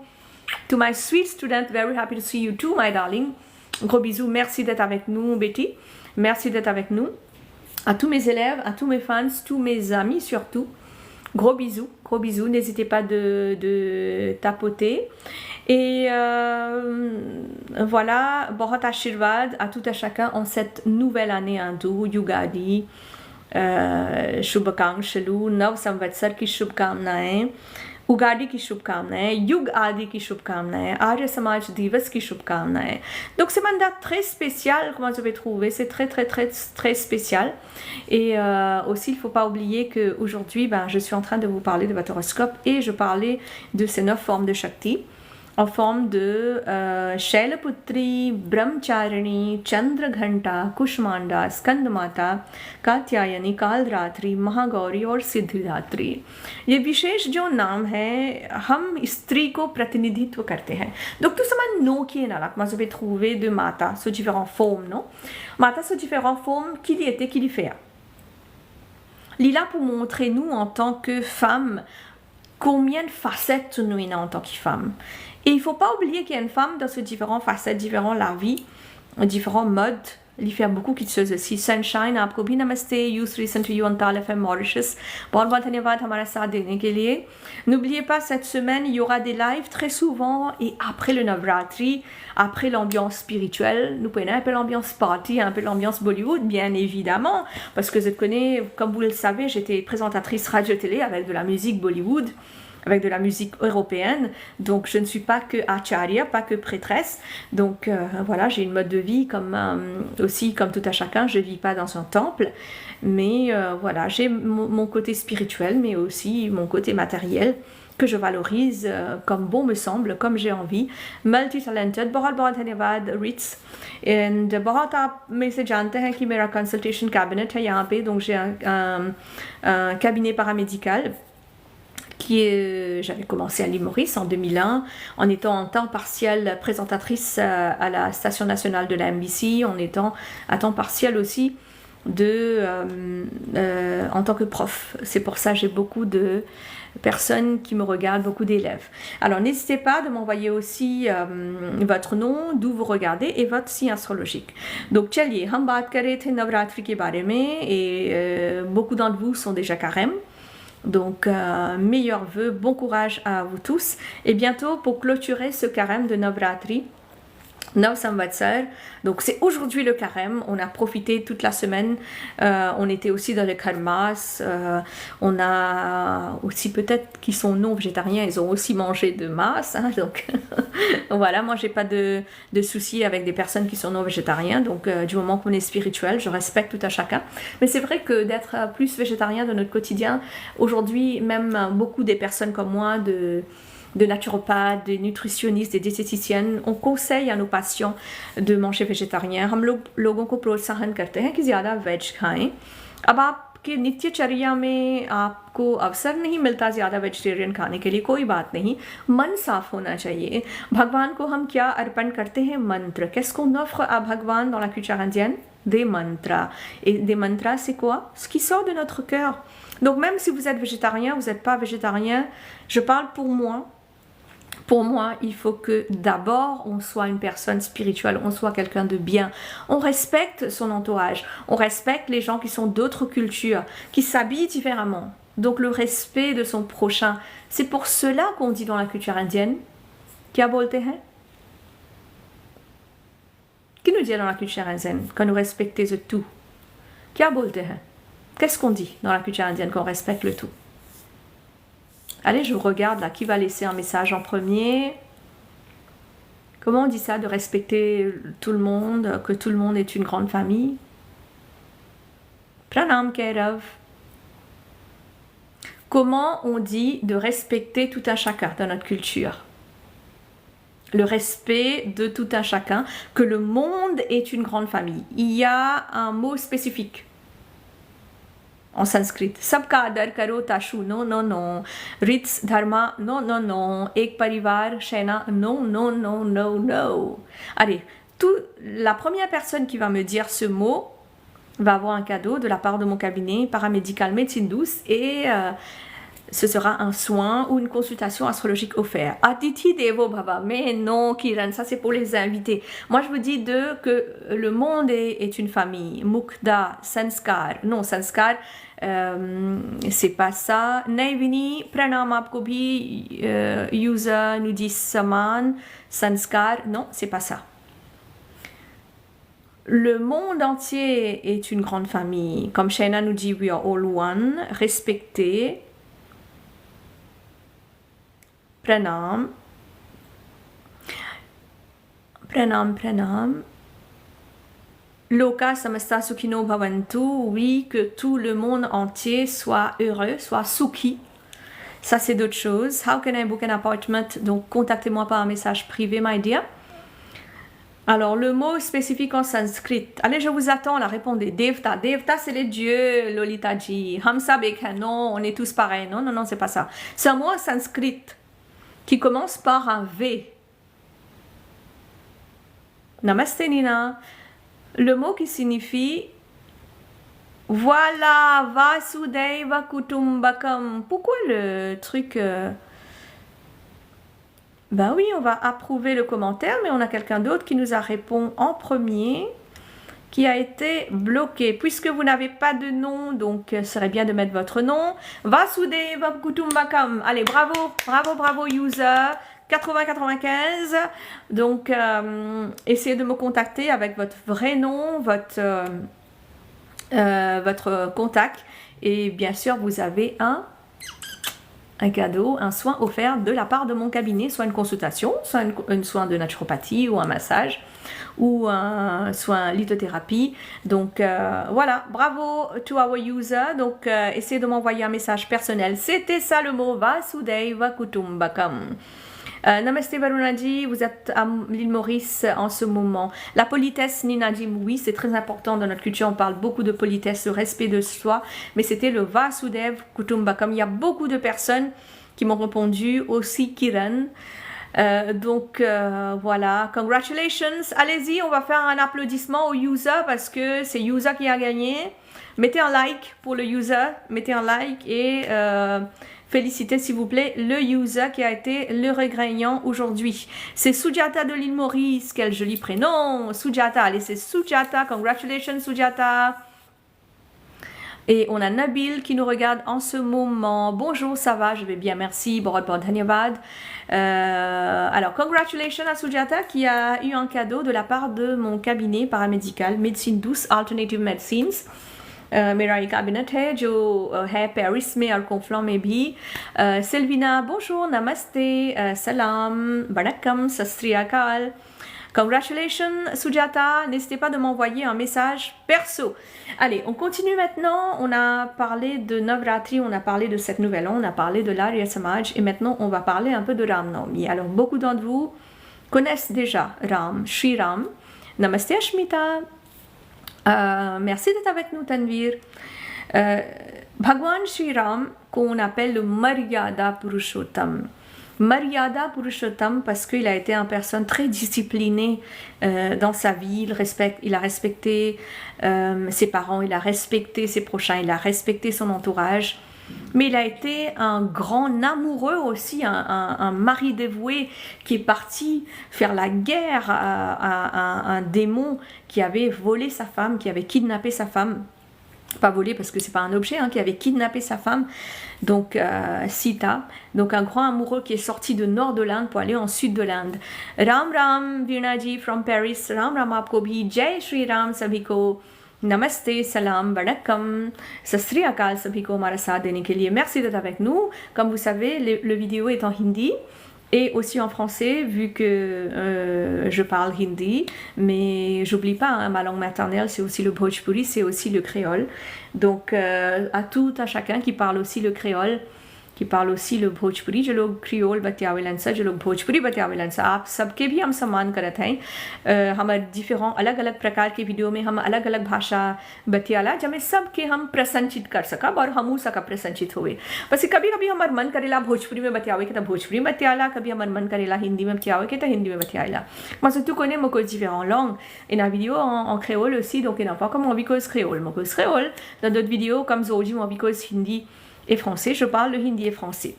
To my sweet student, very happy to see you too, my darling. Gros bisous, merci d'être avec nous, Betty. Merci d'être avec nous. À tous mes élèves, à tous mes fans, tous mes amis surtout. Gros bisous. N'hésitez pas de tapoter. Et voilà, Bharat Ashirvad à tout à chacun en cette nouvelle année hindoue, Yugadi, Shubhakangshalu, Nav Samvatsar ki Shubhkamnaएं. उगाड़ी की शुभकामनाएं, युग आदि की शुभकामनाएं, आर्य समाज दिवस की शुभकामनाएं. Donc c'est une date très spéciale, comment je vais trouver, c'est très très très très spécial. Et aussi il ne faut pas oublier qu'aujourd'hui je suis en train de vous parler de votre horoscope et je parlais de ces 9 formes de Shakti en forme de Shailaputri, Brahmcharini, Chandraghanta, Kushmanda, Skandamata, Katyayani, Kalratri, Mahagauri और सिद्धिदात्री. ये विशेष जो नाम है हम स्त्री को प्रतिनिधित्व करते हैं. Donc tout simplement qui est là, comment je vais trouver de Mata sous différentes formes, non? Mata sous différentes formes, qui y était, qui y fait. Lila pour montrer nous en tant que femmes combien de facettes nous avons en tant que femmes. Et il ne faut pas oublier qu'il y a une femme dans ces différentes facettes, différents la vie, différents modes. Il y a beaucoup qui se aussi. Sunshine, आपको भी नमस्ते. Youth listen to you on Tal FM Mauritius. बहुत धन्यवाद हमारा साथ देने के लिए. N'oubliez pas, cette semaine, il y aura des lives très souvent et après le Navratri, après l'ambiance spirituelle, nous prenons un peu l'ambiance party, un peu l'ambiance Bollywood, bien évidemment, parce que je connais, comme vous le savez, j'étais présentatrice radio-télé avec de la musique Bollywood, avec de la musique européenne, donc je ne suis pas que acharya, pas que prêtresse, donc voilà, j'ai une mode de vie comme aussi comme tout à chacun, je ne vis pas dans un temple, mais voilà, j'ai mon côté spirituel, mais aussi mon côté matériel, que je valorise comme bon me semble, comme j'ai envie. Multi-talented, बहुत धन्यवाद Ritz. And बहुत आप में से जानते हैं कि मेरा consultation cabinet है यहाँ पे, donc j'ai un cabinet paramédical j'avais commencé à l'île Maurice en 2001 en étant en temps partiel présentatrice à la station nationale de la MBC, en étant à temps partiel aussi en tant que prof. C'est pour ça que j'ai beaucoup de personnes qui me regardent, beaucoup d'élèves. Alors n'hésitez pas de m'envoyer aussi votre nom, d'où vous regardez et votre signe astrologique. Donc चलिए हम बात कर रहे थे नवरात्रि के बारे में et beaucoup d'entre vous sont déjà carême. Donc, meilleurs vœux, bon courage à vous tous. Et bientôt, pour clôturer ce carême de Navratri, Nav Samvatsar. Donc, c'est aujourd'hui le carême. On a profité toute la semaine. On était aussi dans le karmas. On a aussi peut-être qui sont non végétariens. Ils ont aussi mangé de masse. Hein, donc, voilà. Moi, j'ai pas de soucis avec des personnes qui sont non végétariens. Donc, du moment qu'on est spirituel, je respecte tout à chacun. Mais c'est vrai que d'être plus végétarien dans notre quotidien, aujourd'hui, même beaucoup des personnes comme moi, de naturopathes, de nutritionnistes, de diététiciennes, on conseille à nos patients de manger végétarien. हम लोगों को प्रोत्साहन करते हैं कि ज़्यादा वेज खाएं. अब आपके नित्यचर्या में आपको अवसर नहीं मिलता ज़्यादा वेजिटेरियन खाने के लिए, कोई बात नहीं. मन साफ होना चाहिए. भगवान को हम क्या अर्पण करते हैं? मंत्र. Qu'est-ce qu'on offre à भगवान dans la culture indienne? Des mantras. Et des mantras, c'est quoi? Ce qui sort de notre cœur. Donc même si vous êtes végétarien, vous n'êtes pas végétarien, je parle pour moi. Pour moi, il faut que d'abord, on soit une personne spirituelle, on soit quelqu'un de bien. On respecte son entourage, on respecte les gens qui sont d'autres cultures, qui s'habillent différemment. Donc le respect de son prochain. C'est pour cela qu'on dit dans la culture indienne, क्या बोलते हैं? Qui nous dit dans la culture indienne quand nous respectons le tout? क्या बोलते हैं? Qu'est-ce qu'on dit dans la culture indienne quand on respecte le tout? Allez, je vous regarde là, qui va laisser un message en premier? Comment on dit ça, de respecter tout le monde, que tout le monde est une grande famille? Pranam Kairav. Comment on dit de respecter tout un chacun dans notre culture? Le respect de tout un chacun, que le monde est une grande famille. Il y a un mot spécifique en sanskrit. Sabka adar karo tashu, non, non, non. Rits dharma, non, non, non. Ek parivar, shena, non, non, non, non, non. Allez, la première personne qui va me dire ce mot va avoir un cadeau de la part de mon cabinet paramédical médecine douce et ce sera un soin ou une consultation astrologique offerte. Aditi Devo Bhava. Mais non, Kiran, ça c'est pour les invités. Moi je vous dis que le monde est une famille. Mukda, Sanskar. Non, Sanskar, c'est pas ça. Naivini, Pranam, आपको भी user nous dit Saman, Sanskar. Non, c'est pas ça. Le monde entier est une grande famille. Comme Shaina nous dit, we are all one. Respecter. pranam. Pranam, pranam. Loka samasta sukhino bhavantu. Oui, que tout le monde entier soit heureux, soit sukhi. Ça, c'est d'autres choses. How can I book an appointment? Donc, contactez-moi par un message privé, my dear. Alors, le mot spécifique en sanskrit. Allez, je vous attends, là, répondez. Devta. Devta, c'est les dieux, Lolitaji. Hamsa Bekha. Non, on est tous pareils. Non, non, non, c'est pas ça. C'est un mot en sanskrit qui commence par un V. Namaste, Nina. Le mot qui signifie voilà, Vasudeva Kutumbakam. Pourquoi le truc Ben oui, on va approuver le commentaire, mais on a quelqu'un d'autre qui nous a répondu en premier, qui a été bloqué. Puisque vous n'avez pas de nom, donc ce serait bien de mettre votre nom. Vasudeva Kutumbakam. Allez, bravo, bravo, bravo, user. 80-95. Donc, essayez de me contacter avec votre vrai nom, votre contact, et bien sûr vous avez un cadeau, un soin offert de la part de mon cabinet, soit une consultation, soit un soin de naturopathie ou un massage ou un soin lithothérapie. Donc voilà, bravo to our user. Donc essayez de m'envoyer un message personnel. C'était ça le mot Vasudeva Kutumbakam. Namaste Varunaji, vous êtes à l'île Maurice en ce moment. La politesse, Ninaji, oui, c'est très important dans notre culture. On parle beaucoup de politesse, de respect de soi. Mais c'était le Vasudev Kutumbakam. Il y a beaucoup de personnes qui m'ont répondu, aussi Kiran. Donc voilà, congratulations. Allez-y, on va faire un applaudissement au user parce que c'est user qui a gagné. Mettez un like pour le user, mettez un like et félicitez s'il vous plaît le user qui a été le gagnant aujourd'hui. C'est Sujata de l'île Maurice, quel joli prénom. Sujata, allez c'est Sujata, congratulations Sujata. Et on a Nabil qui nous regarde en ce moment. Bonjour, ça va, je vais bien, merci. Borot Dhanyavad. Alors, congratulations à Sujata qui a eu un cadeau de la part de mon cabinet paramédical, médecine douce, alternative medicines. मेरा एक कैबिनेट है जो है पेरिस में और कोफ्लॉ में भी Selvina, bonjour, namaste, salam, vanakkam, sastri akal. Congratulations Sujata, n'hésitez pas de m'envoyer un message perso. Allez, on continue maintenant. On a parlé de Navratri, on a parlé de cette nouvelle an, on a parlé de l'Arya Samaj et maintenant on va parler un peu de Ram Navami. Alors beaucoup d'entre vous connaissent déjà Ram, Shri Ram. Namaste Ashmita. Merci d'être avec nous Tanvir. Bhagwan Shri Ram qu'on appelle le Maryada Purushottam. Maryada Purushottam parce qu'il a été une personne très disciplinée dans sa vie, il a respecté ses parents, il a respecté ses prochains, il a respecté son entourage. Mais il a été un grand amoureux aussi, un mari dévoué qui est parti faire la guerre à un démon qui avait volé sa femme, qui avait kidnappé sa femme. Pas volé parce que c'est pas un objet, hein, qui avait kidnappé sa femme, donc Sita. Donc un grand amoureux qui est sorti du nord de l'Inde pour aller en sud de l'Inde. Ram Ram, Virnaji from Paris. Ram Ram aapko bhi. Jai Shri Ram sabhi ko. Namaste, salam, vanakkam, sastri akal sabhi ko hamara saath dene ke liye. Merci d'être avec nous. Comme vous savez, le vidéo est en hindi et aussi en français vu que je parle hindi. Mais j'oublie pas, hein, ma langue maternelle c'est aussi le Bhojpuri, c'est aussi le créole. Donc à tout à chacun qui parle aussi le créole, qui parle aussi le Bhojpuri, जो लोग क्रियोल बतियावेलन सा, जो लोग भोजपुरी बतियावेलन सा, आप सबके भी हम सम्मान करते हैं. हमारे डिफरेंट अलग अलग प्रकार के वीडियो में हम अलग अलग भाषा बतियाला जब सबके हम प्रसन्नचित कर सका और हमू सका प्रसन्नचित हुए. बस कभी कभी हमार मन करेला भोजपुरी में बतियावे के तो भोजपुरी में बतियाला, कभी हमार मन करेला हिंदी में बतियावे के तो हिंदी में बतियाला. Moi surtout connais mon cause différentes langues et la vidéo en créole aussi, donc il n'y a pas comme mon cause créole, mon cause créole. Dans d'autres vidéos comme Zoji, mon cause hindi et français, je parle le hindi et français.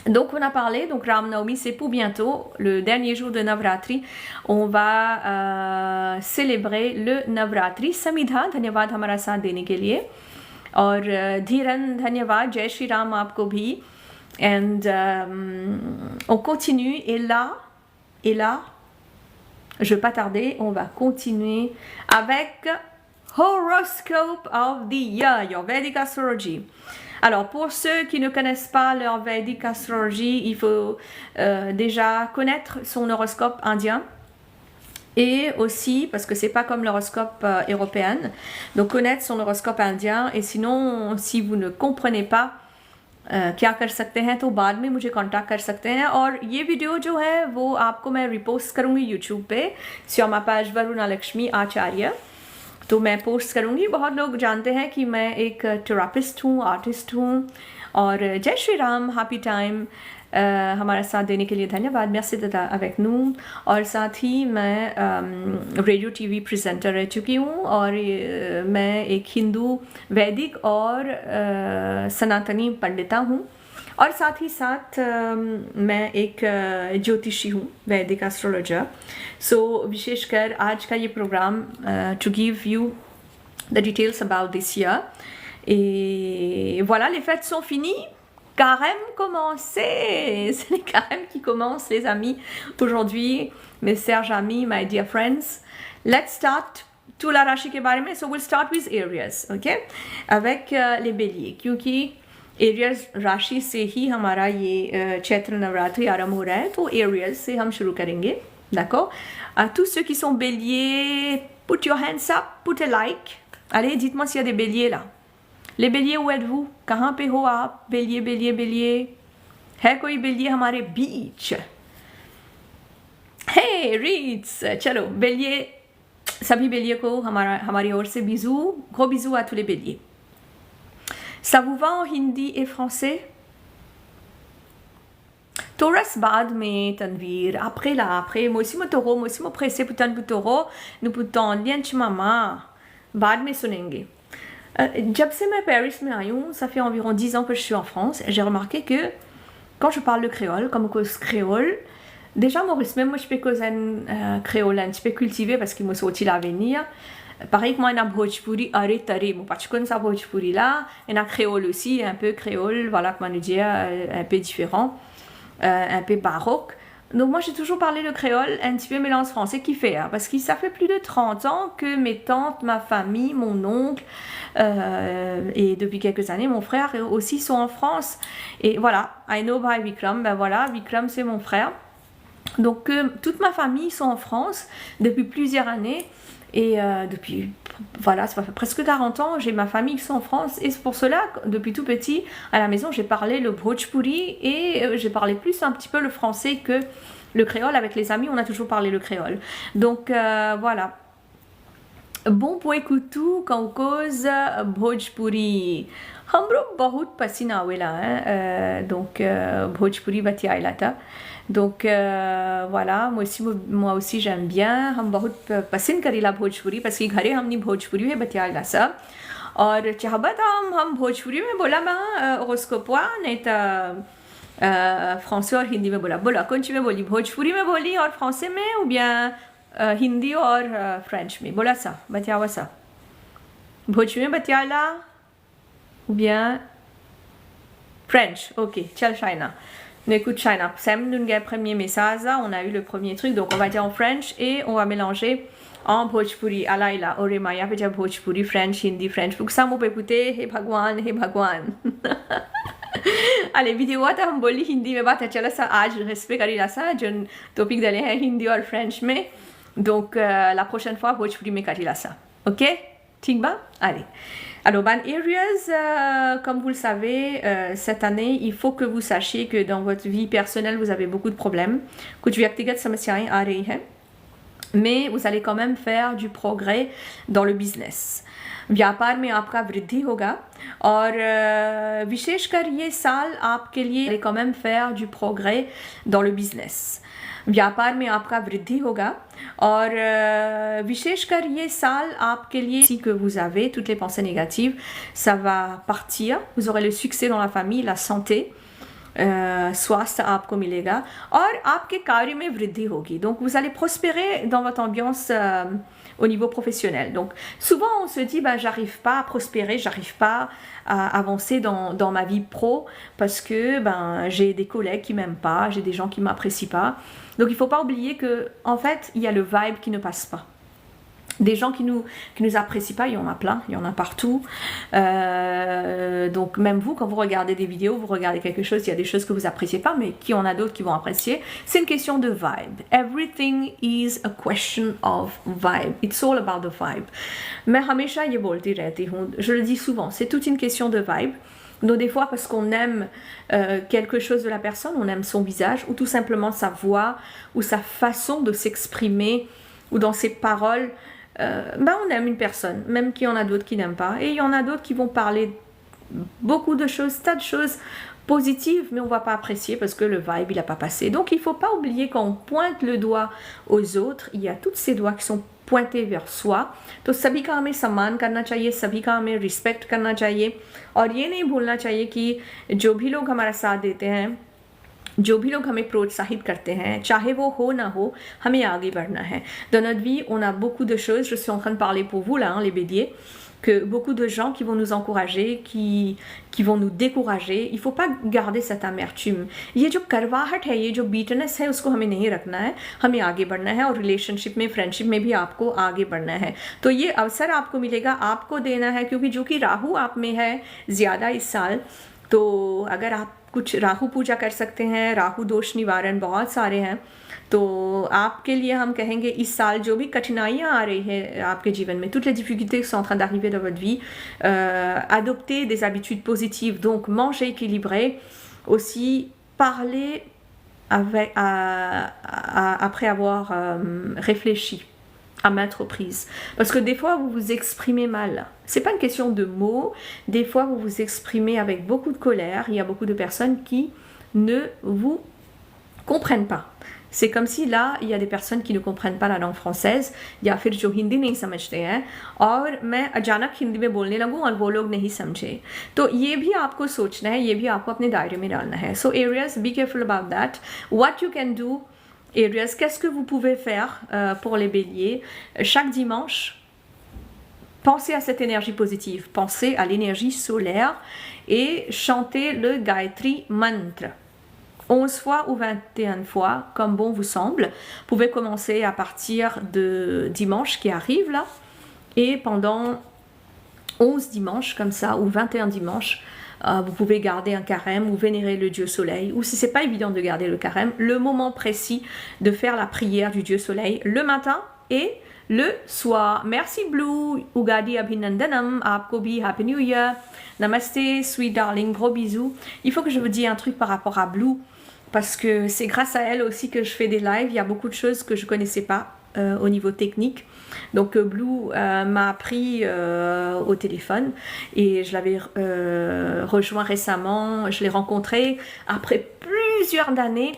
Donc on a parlé, donc Ram Navami c'est pour bientôt, le dernier jour de Navratri, on va célébrer le Navratri. Samidha, धन्यवाद हमारा साथ देने के लिए और धीरन धन्यवाद, जय श्री राम आपको भी. And on continue et là, je vais pas tarder, on va continuer avec Horoscope of the Year, your Vedic Astrology. Alors, pour ceux qui ne connaissent pas leur Vedic astrologie, il faut déjà connaître son horoscope indien. Et aussi, parce que c'est pas comme l'horoscope européen, donc connaître son horoscope indien. Et sinon, si vous ne comprenez pas क्या कर सकते हैं तो बाद में मुझे कांटेक्ट कर सकते हैं और ये वीडियो जो है वो आपको मैं रिपोस्ट करूँगी यूट्यूब पे sur ma page वरुणा लक्ष्मी आचार्य तो मैं पोस्ट करूँगी। बहुत लोग जानते हैं कि मैं एक थेरापिस्ट हूँ, आर्टिस्ट हूँ और जय श्री राम, हैप्पी टाइम। हमारा साथ देने के लिए धन्यवाद, merci d'être avec nous। और साथ ही मैं रेडियो टीवी प्रेजेंटर रह चुकी हूँ और मैं एक हिंदू वैदिक और सनातनी पंडिता हूँ और साथ ही साथ मैं एक ज्योतिषी हूँ, वैदिक एस्ट्रोलॉजर। सो विशेषकर आज का ये program to give you the details about this year. Et voilà, les fêtes sont finies. Carême commencé, c'est les carèmes qui commencent les amis aujourd'hui, mes chers amis, my dear friends. Let's start Tula Rashi के बारे में, so we'll start with Aries, ok, avec les béliers, क्योंकि Aries राशि से ही हमारा ये चैत्र नवरात्रि आरंभ हो रहा है, तो Aries से हम शुरू करेंगे, d'accord। À tous ceux qui sont béliers, put your hands up, put a like. Allez, dites-moi s'il y a des béliers là. Les béliers, où êtes-vous? कहाँ पे हो आप? bélier, bélier, bélier. है कोई bélier हमारे बीच? Hey, Ritz! चलो, bélier, सभी béliers को हमारी ओर से bisous, gros bisous à tous les béliers. Ça vous va en hindi et français? Taurus बाद में Tanveer, après là, après, moi aussi mon taureau, moi aussi mon pressé putain de taureau, nous putain lien chmama, बाद में सुनेंगे। जब से मैं पेरिस में आई हूँ, ça fait environ 10 ans que je suis en France, j'ai remarqué que quand je parle le créole, comme cause créole, déjà Maurice, même moi je peux causer un créole un petit peu cultivé parce qu'il me sorti l'avenir. Pareil que moi, on a Bhojpuri, arrête, arrête, moi pas je connais ça Bhojpuri là, on a créole aussi, un peu créole, voilà comment dire, un peu différent, un peu baroque. Donc moi j'ai toujours parlé le créole, un petit peu mélange français qui fait, hein, parce que ça fait plus de 30 ans que mes tantes, ma famille, mon oncle et depuis quelques années mon frère aussi sont en France. Et voilà, I know by Vikram, ben voilà, Vikram c'est mon frère. Donc toute ma famille sont en France depuis plusieurs années et depuis, voilà, ça fait presque 40 ans, j'ai ma famille qui sont en France et c'est pour cela, depuis tout petit, à la maison, j'ai parlé le Bhojpuri et j'ai parlé plus un petit peu le français que le créole. Avec les amis, on a toujours parlé le créole. Donc voilà. Bon pour écouter quand cause Bhojpuri. हमरो बहुत पसीना आवेला है, donc Bhojpuri बतिया था. Donc voilà, moi aussi j'aime bien, हम बहुत पसंद करीला भोजपुरी parce कि घरे हमने भोजपुरी में बतियाला सब और चाहबत हम भोजपुरी में बोला मैं होरोस्कोपवा नहीं तो फ्रांसी और हिंदी में बोला कौन सी में बोली, भोजपुरी में बोली और फ्रांसी में ou bien हिंदी और फ्रेंच में बोला सा बतियावा सा भोजपुरी में बतियाला ou bien French, ok, ciao China. Écoute China, Sam nous a premier message, on a eu le premier truc, donc on va dire en French et on va mélanger en Bhojpuri. Alaila, Oremaya peut dire Bhojpuri, French, Hindi, French. Pour que ça, on peut écouter, Hey Bhagwan, Hey Bhagwan. Allez, vidéo, हम बोली हिंदी में बात है, चलो सा आज रेस्पेक्ट करेगा सा जो टॉपिक डाले हैं हिंदी और फ्रेंच में, donc la prochaine fois Bhojpuri में करेगा सा, ok, ठीक बा, allez. Alors, Ban Aries, comme vous le savez, cette année, il faut que vous sachiez que dans votre vie personnelle, vous avez beaucoup de problèmes. कुछ व्यक्तिगत समस्याएं आ रही हैं, mais vous allez quand même faire du progrès dans le business. व्यापार में आपका वृद्धि होगा और विशेषकर ये साल आपके लिए quand même faire du progrès dans le business. व्यापार में आपका वृद्धि होगा और विशेषकर ये साल आपके लिए, si que vous avez toutes les pensées négatives, ça va partir, vous aurez le succès dans la famille, la santé, स्वास्थ्य आपको मिलेगा और आपके कार्य में वृद्धि होगी. Donc vous allez prospérer dans votre ambiance au niveau professionnel. Donc souvent on se dit bah, j'arrive pas à prospérer, j'arrive pas à avancer dans ma vie pro parce que ben, j'ai des collègues qui m'aiment pas, j'ai des gens qui m'apprécient pas. Donc il faut pas oublier que en fait il y a le vibe qui ne passe pas. Des gens qui nous apprécient pas, il y en a plein, il y en a partout. Donc même vous, quand vous regardez des vidéos, vous regardez quelque chose, il y a des choses que vous appréciez pas, mais qu'il y en a d'autres qui vont apprécier. C'est une question de vibe. Everything is a question of vibe. It's all about the vibe. मैं हमेशा ये बोलती रहती हूँ, je le dis souvent, c'est toute une question de vibe. Donc des fois parce qu'on aime quelque chose de la personne, on aime son visage, ou tout simplement sa voix, ou sa façon de s'exprimer, ou dans ses paroles, on aime une personne, même qu'il y en a d'autres qui n'aiment pas. Et il y en a d'autres qui vont parler beaucoup de choses, tas de choses positives, mais on ne va pas apprécier parce que le vibe, il n'a pas passé. Donc il ne faut pas oublier quand on pointe le doigt aux autres, il y a tous ces doigts qui sont pointés vers soi. तो सभी का हमें सम्मान करना चाहिए, सभी का हमें रिस्पेक्ट करना चाहिए, और ये नहीं भूलना चाहिए कि जो भी लोग हमारा साथ देते हैं, जो भी लोग हमें प्रोत्साहित करते हैं, चाहे वो हो ना हो, हमें आगे बढ़ना है. Dans notre vie, on a beaucoup de choses, je suis en train de parler pour vous là, hein, les béliers, que beaucoup de gens qui vont nous encourager, qui vont nous décourager. Il ne faut pas garder cette amertume. ये जो करवाहट है, ये जो bitterness है, उसको हमें नहीं रखना है, हमें आगे बढ़ना है, और रिलेशनशिप में, फ्रेंडशिप में भी आपको आगे बढ़ना है. तो ये अवसर आपको मिलेगा, आपको देना है, क्योंकि जो कि राहु आप में है ज़्यादा इस साल, तो अगर आप कुछ राहु पूजा कर सकते हैं, राहु दोष निवारण बहुत सारे हैं, तो आपके लिए हम कहेंगे इस साल जो भी कठिनाइयाँ आ रही है आपके जीवन में, toutes les difficultés qui sont en train d'arriver dans votre vie, adoptez des habitudes positives, donc manger équilibré, aussi parler après avoir réfléchi à maintes reprises. Parce que des fois, vous vous exprimez mal. C'est pas une question de mots. Des fois, vous vous exprimez avec beaucoup de colère. Il y a beaucoup de personnes qui ne vous comprennent pas. C'est comme si là, il y a des personnes qui ne comprennent pas la langue française, या फिर जो हिंदी नहीं समझते हैं, और मैं अचानक हिंदी में बोलने लगूँ और वो लोग नहीं समझे. तो ये भी आपको सोचना है, ये भी आपको अपने दायरे में डालना है. So Aries, be careful about that. What you can do, Aries, qu'est-ce que vous pouvez faire pour les béliers? Chaque dimanche, pensez à cette énergie positive, pensez à l'énergie solaire et chantez le Gayatri Mantra. 11 fois ou 21 fois, comme bon vous semble. Vous pouvez commencer à partir de dimanche qui arrive là, et pendant 11 dimanches comme ça, ou 21 dimanches, vous pouvez garder un carême ou vénérer le dieu soleil, ou si c'est pas évident de garder le carême, le moment précis de faire la prière du dieu soleil le matin et le soir. Merci Blue, Ugadi Abhinandanam, Aapko bhi Happy New Year, Namaste, sweet darling, gros bisous. Il faut que je vous dise un truc par rapport à Blue, parce que c'est grâce à elle aussi que je fais des lives. Il y a beaucoup de choses que je connaissais pas au niveau technique. Donc Blue m'a appris au téléphone, et je l'avais rejoint récemment. Je l'ai rencontré après plusieurs années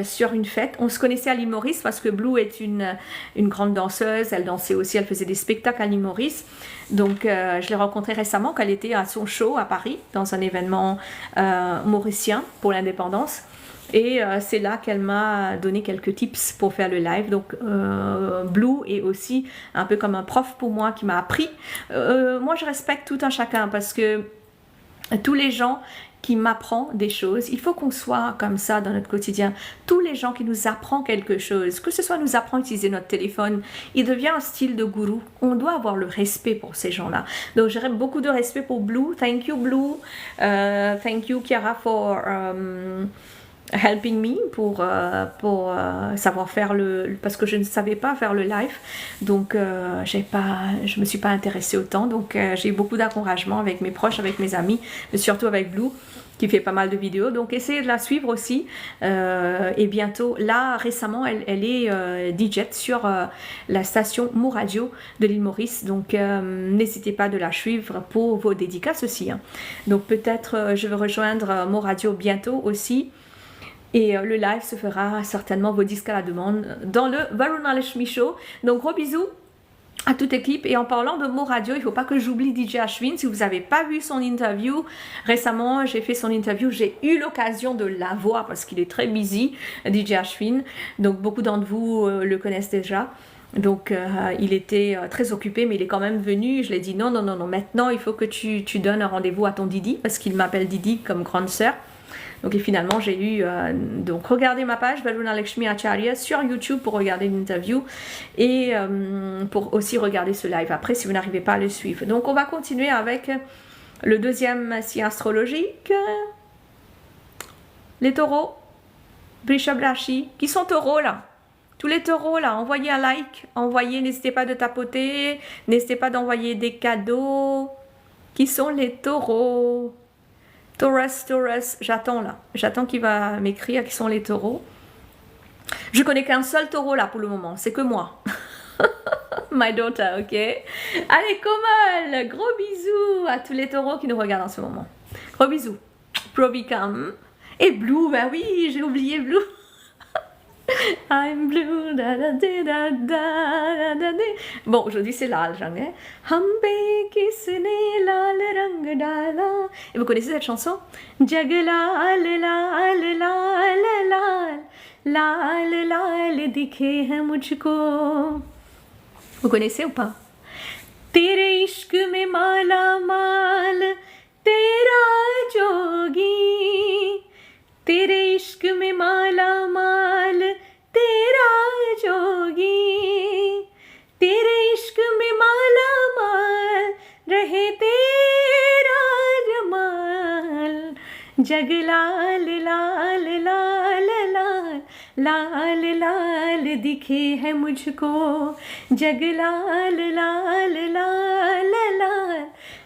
sur une fête. On se connaissait à l'île Maurice parce que Blue est une grande danseuse. Elle dansait aussi, elle faisait des spectacles à l'île Maurice. Donc je l'ai rencontrée récemment quand elle était à son show à Paris, dans un événement mauricien pour l'indépendance. Et c'est là qu'elle m'a donné quelques tips pour faire le live. Donc Blue est aussi un peu comme un prof pour moi, qui m'a appris. Moi je respecte tout un chacun, parce que tous les gens qui m'apprennent des choses, il faut qu'on soit comme ça dans notre quotidien. Tous les gens qui nous apprennent quelque chose, que ce soit nous apprendre à utiliser notre téléphone, il devient un style de gourou. On doit avoir le respect pour ces gens-là. Donc j'aurais beaucoup de respect pour Blue. Thank you Blue. Thank you Chiara for helping me pour savoir faire parce que je ne savais pas faire le live, donc je me suis pas intéressée autant, donc j'ai eu beaucoup d'encouragement avec mes proches, avec mes amis, mais surtout avec Blue qui fait pas mal de vidéos. Donc essayez de la suivre aussi, et bientôt là récemment elle est DJ sur la station Mo Radio de l'île Maurice, donc n'hésitez pas de la suivre pour vos dédicaces aussi, hein. Donc peut-être je vais rejoindre Mo Radio bientôt aussi. Et le live se fera certainement, vos disques à la demande, dans le Varuna Lakshmi Show. Donc gros bisous à toute l'équipe. Et en parlant de Mo Radio, il ne faut pas que j'oublie DJ Ashwin. Si vous n'avez pas vu son interview, récemment j'ai fait son interview, j'ai eu l'occasion de la voir parce qu'il est très busy, DJ Ashwin. Donc beaucoup d'entre vous le connaissent déjà. Donc il était très occupé, mais il est quand même venu. Je lui ai dit non, maintenant il faut que tu donnes un rendez-vous à ton Didi, parce qu'il m'appelle Didi comme grande sœur. Donc et finalement j'ai eu, donc regardez ma page Varuna Lakshmi Acharya sur YouTube pour regarder l'interview et pour aussi regarder ce live après si vous n'arrivez pas à le suivre. Donc on va continuer avec le deuxième signe astrologique, les taureaux, Vrishabh Rashi, qui sont taureaux là. Tous les taureaux là, envoyez un like, envoyez, n'hésitez pas de tapoter, n'hésitez pas d'envoyer des cadeaux. Qui sont les taureaux? Taurus, j'attends là. J'attends qu'il va m'écrire qui sont les taureaux. Je connais qu'un seul taureau là pour le moment, c'est que moi. My daughter, ok? Allez, Komal, gros bisous à tous les taureaux qui nous regardent en ce moment. Gros bisous. Provikam. Et Blue, bah oui, j'ai oublié Blue. I'm blue, da da da da da da da. Bon, aujourd'hui c'est Lal Rang. Hambe kisne lal rang dala. Et vous connaissez cette chanson? Jag lal lal lal lal lal lal dikhe hai mujhko. Vous connaissez ou pas? Tere ishq mein mala mal tera jogi. तेरे इश्क में माला माल तेरा जोगी तेरे इश्क में माला माल रहे तेरा जमाल जग लाल लाल लाल लाल लाल लाल दिखे है मुझको जग लाल लाल लाल लाल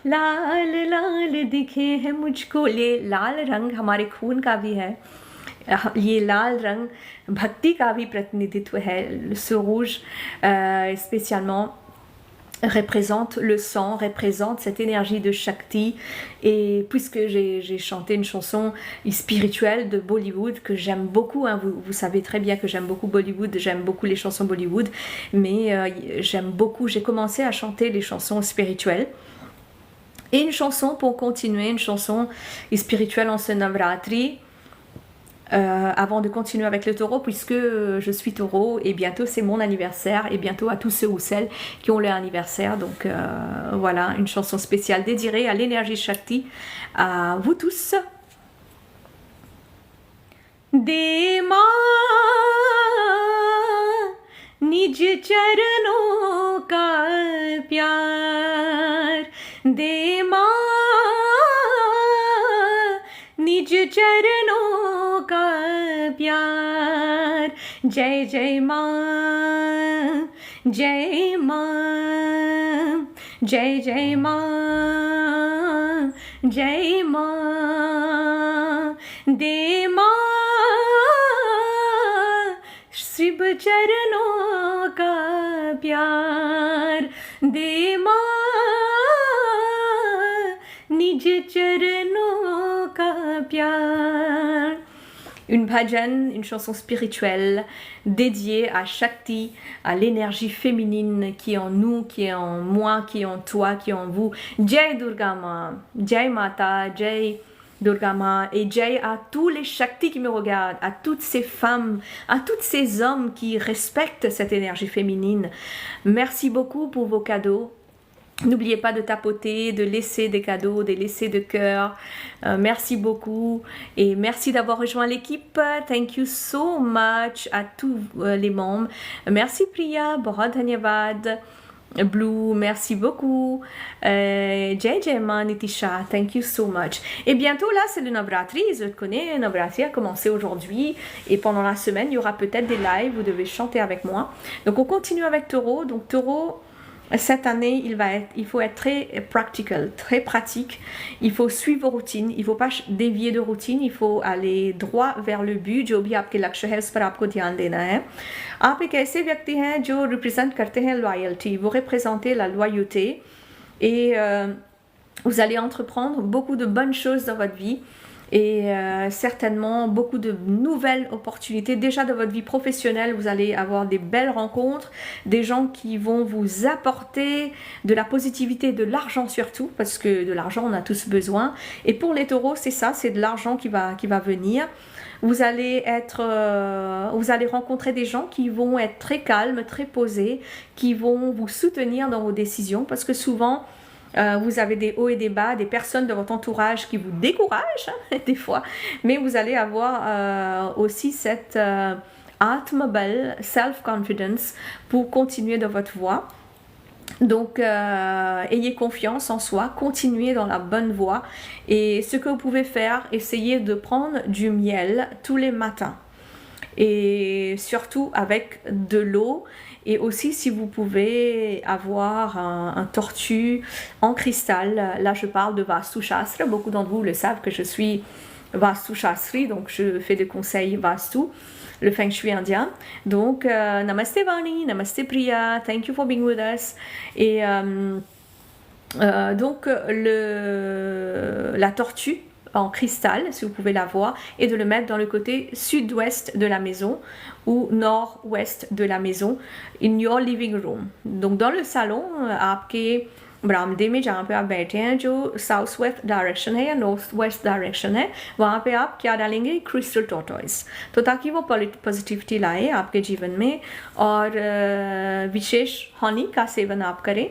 लाल लाल दिखे हैं मुझको। ये लाल रंग हमारे खून का भी है, ये लाल रंग भक्ति का भी प्रतिनिधित्व है। Ce rouge spécialement représente le sang, représente cette énergie de Shakti. Et puisque j'ai chanté une chanson spirituelle de Bollywood que j'aime beaucoup, hein, vous savez très bien que j'aime beaucoup Bollywood, j'aime beaucoup les chansons Bollywood, mais j'aime beaucoup, j'ai commencé à chanter les chansons spirituelles. Et une chanson pour continuer, une chanson spirituelle en ce Navratri, avant de continuer avec le taureau, puisque je suis taureau et bientôt c'est mon anniversaire, et bientôt à tous ceux ou celles qui ont leur anniversaire. Donc voilà, une chanson spéciale dédiée à l'énergie Shakti, à vous tous. Dema निज चरणों का प्यार दे माँ निज चरणों का प्यार जय जय माँ जय माँ जय जय माँ जय माँ दे माँ शिव चरणों का प्यार दे माँ निज चरणों का प्यार. Une bhajan, une chanson spirituelle dédiée à Shakti, à l'énergie féminine qui est en nous, qui est en moi, qui est en toi, qui est en vous. Jai Durga Ma, Jai Mata, Jai Durga Ma et Jai à tous les Shaktis qui me regardent, à toutes ces femmes, à tous ces hommes qui respectent cette énergie féminine. Merci beaucoup pour vos cadeaux. N'oubliez pas de tapoter, de laisser des cadeaux, de laisser de cœur. Merci beaucoup et merci d'avoir rejoint l'équipe. Thank you so much à tous les membres. Merci Priya, Bahut Dhanyavad. Blue, merci beaucoup. JJ Nitisha, thank you so much. Et bientôt là, c'est le Navratri. Je connais, Navratri a commencé aujourd'hui. Et pendant la semaine, il y aura peut-être des lives. Vous devez chanter avec moi. Donc on continue avec Taureau. Donc Taureau, cette année, il faut être très practical, très pratique. Il faut suivre vos routines. Il ne faut pas dévier de routine. Il faut aller droit vers le but. जो भी आपके लक्ष्य है उस पर आपको ध्यान देना है. आप एक ऐसे व्यक्ति हैं जो रिप्रेजेंट करते हैं loyalty. Vous représentez la loyauté et vous allez entreprendre beaucoup de bonnes choses dans votre vie. Et certainement beaucoup de nouvelles opportunités. Déjà dans votre vie professionnelle, vous allez avoir des belles rencontres, des gens qui vont vous apporter de la positivité, de l'argent surtout, parce que de l'argent on a tous besoin. Et pour les taureaux, c'est ça, c'est de l'argent qui va venir. Vous allez rencontrer des gens qui vont être très calmes, très posés, qui vont vous soutenir dans vos décisions, parce que souvent Vous avez des hauts et des bas, des personnes de votre entourage qui vous découragent des fois, mais vous allez avoir aussi cette atma-bal, self-confidence pour continuer dans votre voie. Donc, ayez confiance en soi, continuez dans la bonne voie. Et ce que vous pouvez faire, essayez de prendre du miel tous les matins. Et surtout avec de l'eau. Et aussi, si vous pouvez avoir un tortue en cristal. Là, je parle de Vastu Shastra. Beaucoup d'entre vous le savent que je suis Vastu Shastri, donc je fais des conseils Vastu, le Feng Shui indien. Donc, Namaste Vani, Namaste Priya, thank you for being with us. Et donc, la tortue en cristal, si vous pouvez la voir, et de le mettre dans le côté sud-ouest de la maison ou nord-ouest de la maison, in your living room. Donc, dans le salon, आपके बरामदे में जहाँ पे आप बैठे हैं जो south west direction है या नॉर्थ वेस्ट डायरेक्शन है वहाँ पे आप क्या डालेंगे क्रिस्टल टॉर्टोइस तो ताकि वो पॉजिटिविटी लाए आपके जीवन में और विशेष हनी का सेवन आप करें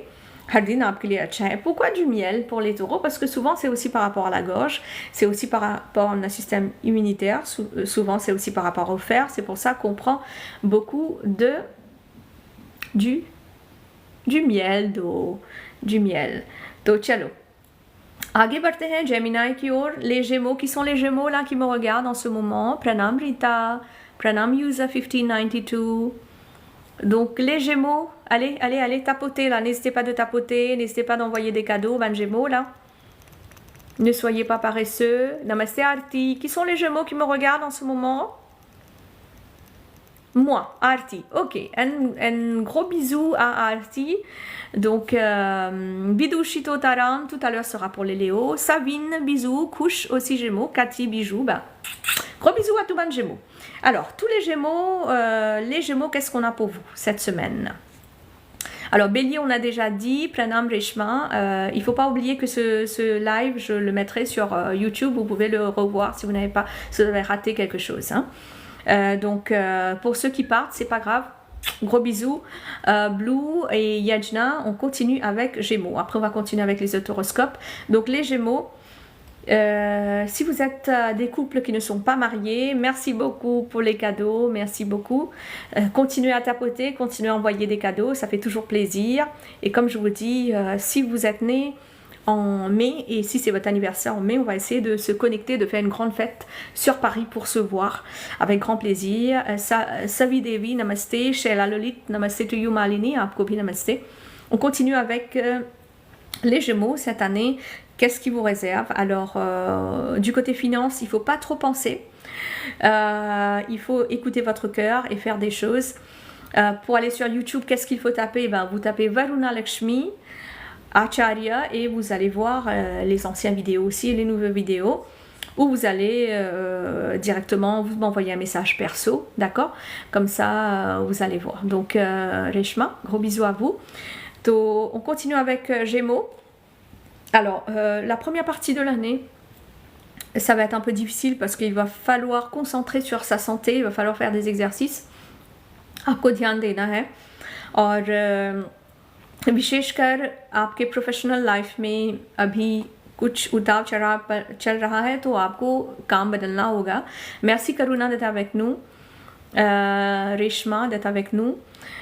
हर दिन आपके लिए अच्छा है. Pourquoi du miel pour les taureaux? Parce que souvent c'est aussi par rapport à la gorge, c'est aussi par rapport à notre système immunitaire, souvent c'est aussi par rapport au fer, c'est pour ça qu'on prend beaucoup du miel d'eau. Du miel. तो चलो आगे बढ़ते हैं जेमिनाई की ओर. Les Gémeaux, qui sont les Gémeaux là qui me regardent en ce moment? Pranam Rita, Pranam User 1592. Donc les Gémeaux, allez tapoter là, n'hésitez pas de tapoter, n'hésitez pas d'envoyer des cadeaux, ben Gémeaux là. Ne soyez pas paresseux. Namaste Arti. Qui sont les Gémeaux qui me regardent en ce moment? Moi, Arti. Ok, un gros bisou à Arti. Donc, Bidou Shito Taram, tout à l'heure sera pour les Léos. Savine, bisous. Couche aussi Gémeaux. Cathy, bijoux. Ben, gros bisous à tout le monde Gémeaux. Alors, tous les Gémeaux, qu'est-ce qu'on a pour vous cette semaine? Alors, Bélier, on a déjà dit, Pranam Reshma. Il ne faut pas oublier que ce live, je le mettrai sur YouTube. Vous pouvez le revoir si vous n'avez pas, si vous avez raté quelque chose. Hein. Donc, pour ceux qui partent, c'est pas grave. Gros bisous. Blue et Yajna, on continue avec Gémeaux. Après, on va continuer avec les autres horoscopes. Donc, les Gémeaux, si vous êtes des couples qui ne sont pas mariés, merci beaucoup pour les cadeaux, merci beaucoup. Continuez à tapoter, continuez à envoyer des cadeaux, ça fait toujours plaisir. Et comme je vous dis, si vous êtes nés en mai et si c'est votre anniversaire en mai, on va essayer de se connecter, de faire une grande fête sur Paris pour se voir avec grand plaisir. Savi Devi, namaste. Sheila Lolit, namaste to you Malini, aapko bhi namaste. On continue avec les Gémeaux cette année. Qu'est-ce qui vous réserve? Alors, du côté finance, il ne faut pas trop penser. Il faut écouter votre cœur et faire des choses. Pour aller sur YouTube, qu'est-ce qu'il faut taper? Ben, vous tapez Varuna Lakshmi Acharya et vous allez voir les anciennes vidéos aussi, les nouvelles vidéos, où vous allez directement vous m'envoyer un message perso, d'accord? Comme ça, vous allez voir. Donc, Reshma, gros bisous à vous. Donc, on continue avec Gémeaux. Alors, la première partie de l'année, ça va être un peu difficile parce qu'il va falloir concentrer sur sa santé, il va falloir faire des exercices. आपको ध्यान देना है और विशेषकर आपके professional life में अभी कुछ उतार चढ़ाव चल रहा है तो आपको काम बदलना होगा. Merci Karuna d'être avec nous. Reshma d'être avec nous.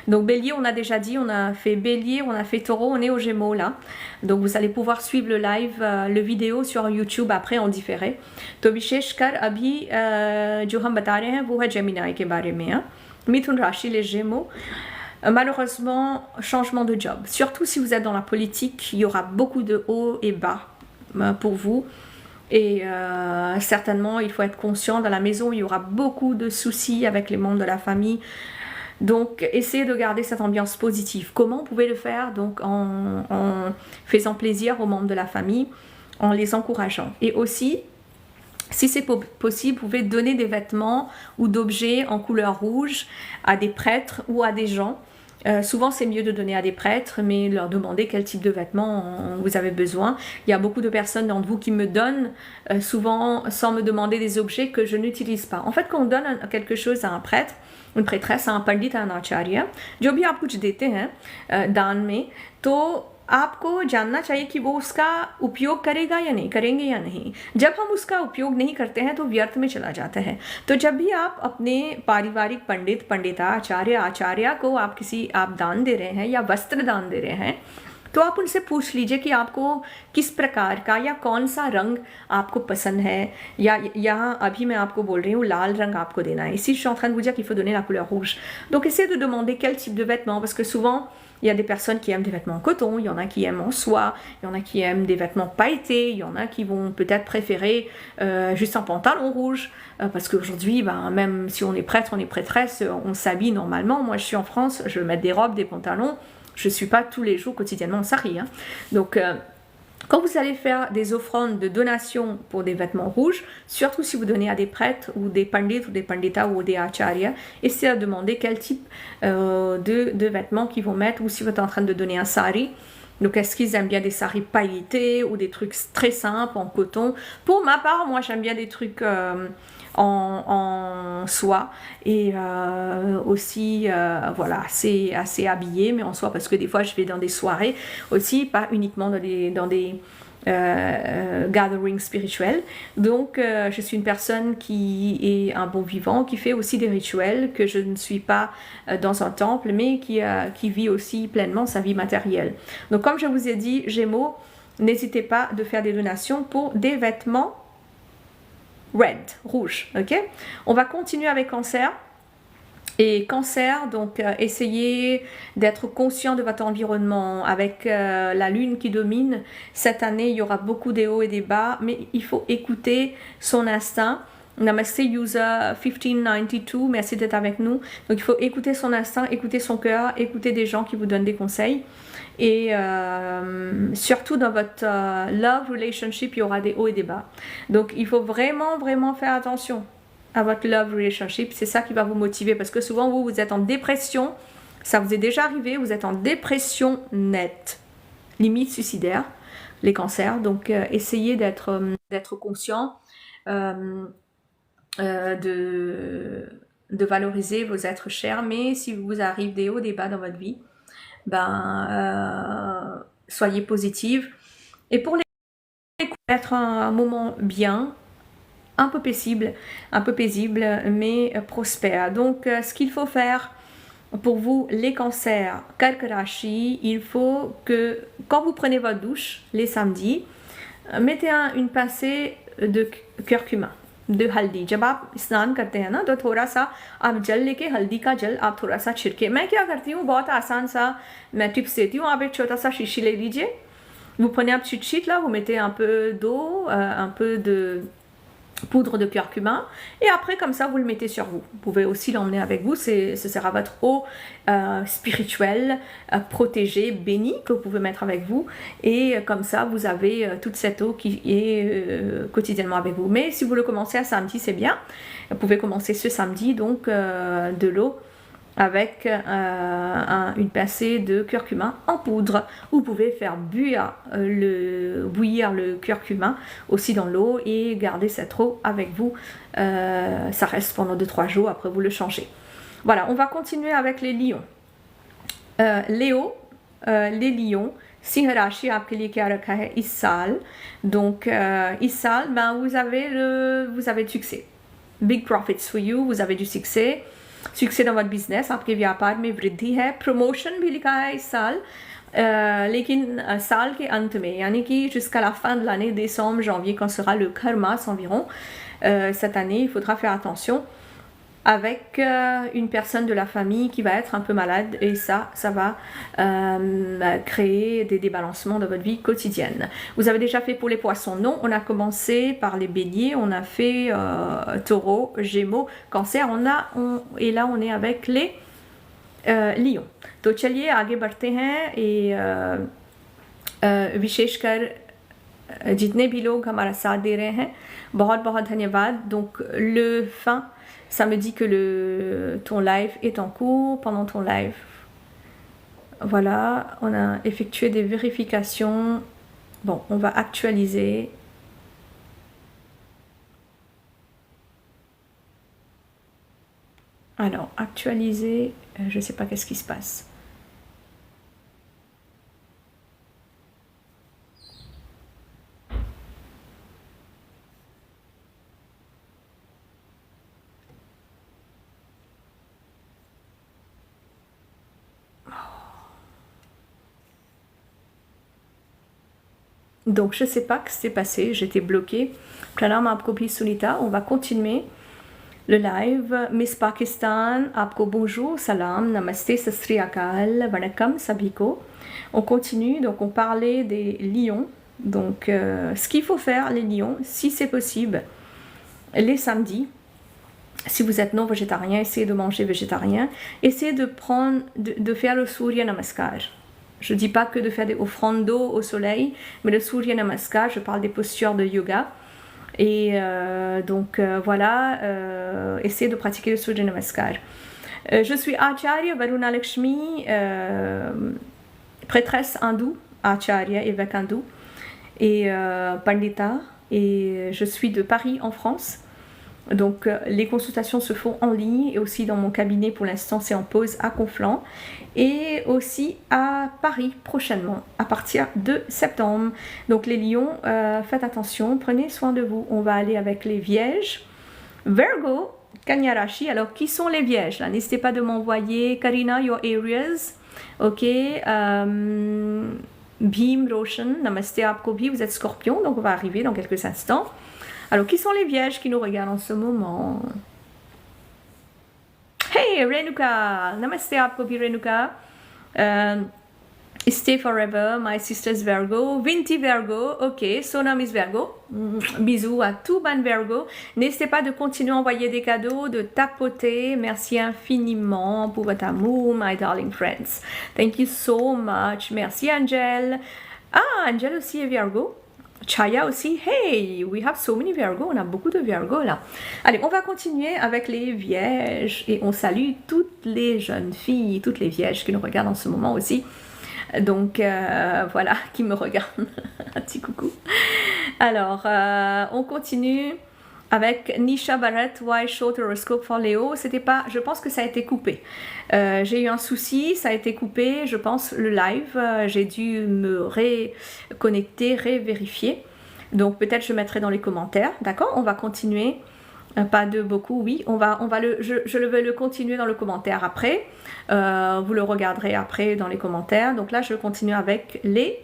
Donc Bélier, on a déjà dit, on a fait Bélier, on a fait Taureau, on est aux Gémeaux là. Donc vous allez pouvoir suivre le live, le vidéo sur YouTube après en différé. तो विशेषकर अभी जो हम बता रहे हैं वो है जेमिनाई के बारे में. hein. मिथुन राशि, les Gémeaux. Malheureusement, changement de job. Surtout si vous êtes dans la politique, il y aura beaucoup de hauts et bas pour vous. Et certainement, il faut être conscient, dans la maison, il y aura beaucoup de soucis avec les membres de la famille. Donc, essayez de garder cette ambiance positive. Comment vous pouvez le faire? Donc, en faisant plaisir aux membres de la famille, en les encourageant. Et aussi, si c'est possible, vous pouvez donner des vêtements ou d'objets en couleur rouge à des prêtres ou à des gens. Souvent, c'est mieux de donner à des prêtres, mais leur demander quel type de vêtements vous avez besoin. Il y a beaucoup de personnes d'entre vous qui me donnent, souvent sans me demander des objets que je n'utilise pas. En fait, quand on donne quelque chose à un prêtre, une prêtresse, à un pandit, à un acharya, जो भी आप कुछ देते हैं दान में, तो आपको जानना चाहिए कि वो उसका उपयोग करेगा या नहीं, करेंगे या नहीं। जब हम उसका उपयोग नहीं करते हैं तो व्यर्थ में चला जाता है। तो जब भी आप अपने पारिवारिक पंडित, पंडिता, आचार्य, आचार्या को आप दान दे रहे हैं या वस्त्र दान दे रहे हैं, तो आप उनसे पूछ लीजिए कि आपको किस प्रकार का या कौन सा रंग आपको पसंद है। या यहाँ अभी मैं आपको बोल रही हूँ लाल रंग आपको देना है। Ici, je suis en train de vous dire qu'il faut donner la couleur rouge. Donc, essayez de demander quel type de vêtements, parce que souvent, il y a des personnes qui aiment des vêtements en coton, il y en a qui aiment en soie, il y en a qui aiment des vêtements pailletés, il y en a qui vont peut-être préférer juste un pantalon rouge, parce qu'aujourd'hui, ben, même si on est prêtre, on est prêtresse, on s'habille normalement. Moi, je suis en France, je vais mettre des robes, des pantalons. Je ne suis pas tous les jours quotidiennement en sari. Hein. Donc, quand vous allez faire des offrandes de donation pour des vêtements rouges, surtout si vous donnez à des prêtres ou des pandits ou des panditas ou des acharyas, essayez de demander quel type de vêtements qu'ils vont mettre, ou si vous êtes en train de donner un sari. Donc, est-ce qu'ils aiment bien des saris pailletés ou des trucs très simples en coton? Pour ma part, moi, j'aime bien des trucs en soie et aussi voilà, assez habillé, mais en soie, parce que des fois je vais dans des soirées aussi, pas uniquement dans des gatherings spirituels. Donc je suis une personne qui est un bon vivant, qui fait aussi des rituels, que je ne suis pas dans un temple, mais qui vit aussi pleinement sa vie matérielle. Donc comme je vous ai dit, Gémeaux, n'hésitez pas de faire des donations pour des vêtements red, rouge, ok? On va continuer avec Cancer. Et Cancer, donc essayez d'être conscient de votre environnement avec la lune qui domine. Cette année, il y aura beaucoup des hauts et des bas, mais il faut écouter son instinct. Namaste user 1592, merci d'être avec nous. Donc il faut écouter son instinct, écouter son cœur, écouter des gens qui vous donnent des conseils. Et surtout dans votre love relationship, il y aura des hauts et des bas. Donc il faut vraiment, vraiment faire attention à votre love relationship. C'est ça qui va vous motiver, parce que souvent vous êtes en dépression. Ça vous est déjà arrivé, vous êtes en dépression nette, limite suicidaire, les cancers. Donc essayez d'être conscient de valoriser vos êtres chers. Mais si vous arrive des hauts, des bas dans votre vie, soyez positive. Et pour les être un moment bien, un peu paisible, mais prospère. Donc ce qu'il faut faire pour vous les cancers, Karka Rashi, il faut que quand vous prenez votre douche les samedis, mettez une pincée de curcuma, de हल्दी. जब आप स्नान करते हैं ना, तो थोड़ा सा आप जल लेके हल्दी का जल आप थोड़ा सा छिड़के. मैं क्या करती हूँ, बहुत आसान सा मैं टिप्स देती हूँ. आप एक छोटा सा शीशी ले लीजिए, vous prenez un petit sheet là, vous mettez un peu d'eau, un peu de poudre de curcuma, et après comme ça vous le mettez sur vous. Vous pouvez aussi l'emmener avec vous, ce sera votre eau spirituelle, protégée, bénie, que vous pouvez mettre avec vous, et comme ça vous avez toute cette eau qui est quotidiennement avec vous. Mais si vous le commencez un samedi, c'est bien, vous pouvez commencer ce samedi donc de l'eau avec une pincée de curcuma en poudre. Vous pouvez faire bouillir le curcuma aussi dans l'eau et garder cette eau avec vous. Ça reste pendant 2-3 jours, après vous le changez. Voilà, on va continuer avec les lions. Léo, les lions, Sinkh Rashi आपके लिए क्या रखा है इस साल. Donc इस साल vous avez le succès. Big profits for you, vous avez du succès dans votre business, आपके व्यापार में वृद्धि है. प्रमोशन भी लिखा है इस साल, लेकिन साल के अंत में, यानी कि jusqu'à la fin de l'année, décembre, janvier, quand sera le Karmas environ, cette année, il faudra faire attention avec une personne de la famille qui va être un peu malade, et ça va créer des débalancements dans votre vie quotidienne. Vous avez déjà fait pour les poissons? Non, on a commencé par les béliers, on a fait taureau, gémeaux, cancer, et là on est avec les lions. तो चलिए आगे बढ़ते हैं. et विशेषकर जितने भी लोग हमारा साथ दे रहे हैं, बहुत बहुत धन्यवाद. Donc le fin, ça me dit que ton live est en cours. Pendant ton live, voilà, on a effectué des vérifications. Bon, on va actualiser. Alors, actualiser, je ne sais pas qu'est-ce qui se passe. Donc je ne sais pas ce qui s'est passé, j'étais bloquée. Pranam aapko bhi Sunita, on va continuer le live. Miss Pakistan, aapko bonjour, salam, namaste, sasri akal, vanakkam, sabiko. On continue, donc on parlait des lions. Donc ce qu'il faut faire, les lions, si c'est possible, les samedis, si vous êtes non végétarien, essayez de manger végétarien, essayez de faire le Surya Namaskar. Je ne dis pas que de faire des offrandes d'eau au soleil, mais le Surya Namaskar, je parle des postures de yoga. Et voilà, essayez de pratiquer le Surya Namaskar. Je suis Acharya Varuna Lakshmi, prêtresse hindoue, Acharya, évêque hindou, et Pandita, et je suis de Paris en France. Donc les consultations se font en ligne et aussi dans mon cabinet pour l'instant c'est en pause à Conflans et aussi à Paris prochainement à partir de septembre. Donc les lions, faites attention, prenez soin de vous. On va aller avec les vierges. Virgo, Kanya Rashi. Alors qui sont les vierges là? N'hésitez pas de m'envoyer. Karina, your areas. Ok. Bhim, Roshan, Namaste Aapko bhi. Vous êtes scorpion, donc on va arriver dans quelques instants. Alors, qui sont les vierges qui nous regardent en ce moment? Hey, Renuka! Namaste Aapko bhi, Renuka. Stay forever, my sister's Virgo. Vinti Virgo, ok. Sonam is Virgo. Bisous à tout ban Virgo. N'hésitez pas de continuer à envoyer des cadeaux, de tapoter. Merci infiniment pour votre amour, my darling friends. Thank you so much. Merci, Angel. Ah, Angel aussi est Virgo. Chaya aussi, hey, we have so many Virgo, on a beaucoup de Virgo là. Allez, on va continuer avec les vierges et on salue toutes les jeunes filles, toutes les vierges qui nous regardent en ce moment aussi. Donc voilà, qui me regardent. Un petit coucou. Alors, on continue avec Nisha Barrett, Why Short Horoscope for Leo. C'était pas, je pense que ça a été coupé. J'ai eu un souci, ça a été coupé, je pense, le live. J'ai dû me reconnecter, révérifier. Donc peut-être je mettrai dans les commentaires, d'accord? On va continuer. Pas de beaucoup, oui. Je vais le continuer dans le commentaire après. Vous le regarderez après dans les commentaires. Donc là, je continue avec les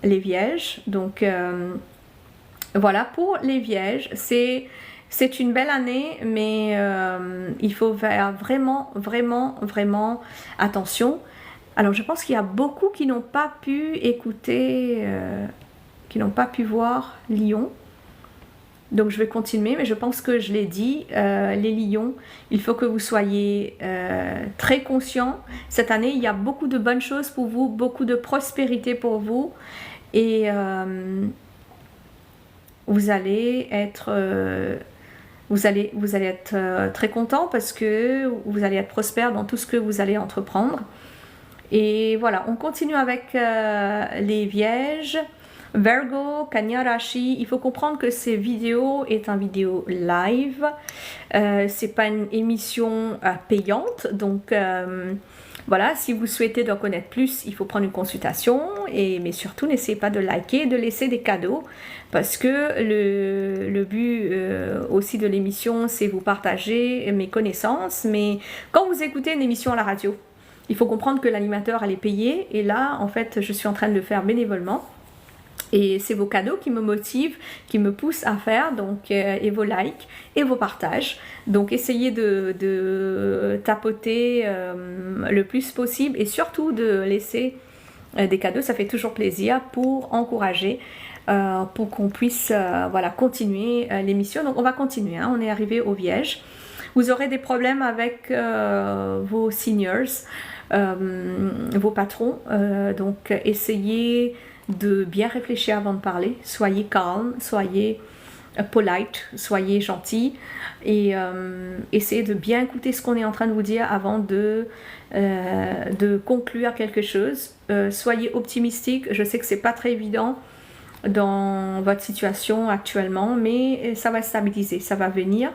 vierges. Donc voilà, pour les vierges, c'est une belle année, mais il faut faire vraiment attention. Alors, je pense qu'il y a beaucoup qui n'ont pas pu écouter, qui n'ont pas pu voir Lion. Donc, je vais continuer, mais je pense que je l'ai dit, les lions, il faut que vous soyez très conscients. Cette année, il y a beaucoup de bonnes choses pour vous, beaucoup de prospérité pour vous. Et vous allez être très content parce que vous allez être prospère dans tout ce que vous allez entreprendre. Et voilà, on continue avec les vierges. Virgo, Kanya Rashi, il faut comprendre que ces vidéos est un vidéo live, c'est pas une émission payante, donc voilà, si vous souhaitez en connaître plus, il faut prendre une consultation, mais surtout n'essayez pas de liker, de laisser des cadeaux, parce que le but aussi de l'émission, c'est vous partager mes connaissances, mais quand vous écoutez une émission à la radio, il faut comprendre que l'animateur elle est payé, et là, en fait, je suis en train de le faire bénévolement. Et c'est vos cadeaux qui me motivent, qui me poussent à faire, donc, et vos likes et vos partages. Donc essayez de tapoter le plus possible et surtout de laisser des cadeaux, ça fait toujours plaisir pour encourager, pour qu'on puisse voilà, continuer l'émission. Donc on va continuer, hein. On est arrivé aux vierges. Vous aurez des problèmes avec vos seniors, vos patrons, donc essayez de bien réfléchir avant de parler, soyez calme, soyez polite, soyez gentil et essayez de bien écouter ce qu'on est en train de vous dire avant de conclure quelque chose. Soyez optimistique, je sais que c'est pas très évident dans votre situation actuellement, mais ça va stabiliser, ça va venir.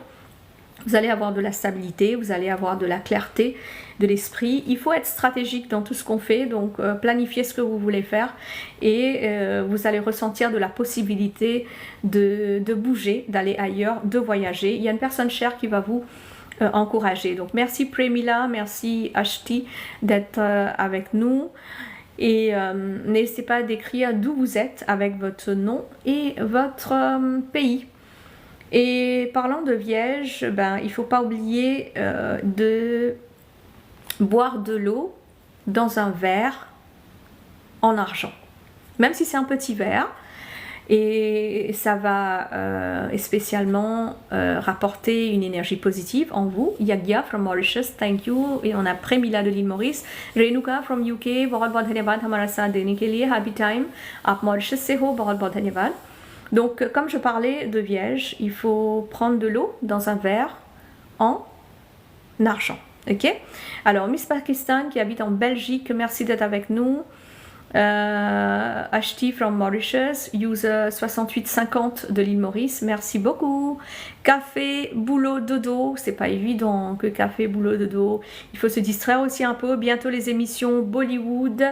Vous allez avoir de la stabilité, vous allez avoir de la clarté de l'esprit. Il faut être stratégique dans tout ce qu'on fait, donc planifiez ce que vous voulez faire et vous allez ressentir de la possibilité de bouger, d'aller ailleurs, de voyager. Il y a une personne chère qui va vous encourager. Donc merci Premila, merci Ashti d'être avec nous. Et n'hésitez pas à décrire d'où vous êtes avec votre nom et votre pays. Et parlant de Vierge, il ne faut pas oublier de boire de l'eau dans un verre en argent. Même si c'est un petit verre, et ça va spécialement rapporter une énergie positive en vous. Yagya from Mauritius, thank you. Et on a Premila de l'île Maurice. Renuka from UK, बहुत बहुत धन्यवाद हमारा साथ देने के लिए. Happy time. आप Mauritius से हो, बहुत बहुत धन्यवाद. Donc, comme je parlais de Vierge, il faut prendre de l'eau dans un verre en argent. Ok? Alors, Miss Pakistan qui habite en Belgique, merci d'être avec nous. Ashti from Mauritius, user 6850 de l'île Maurice, merci beaucoup. Café, boulot, dodo, c'est pas évident que café, boulot, dodo, il faut se distraire aussi un peu. Bientôt les émissions Bollywood,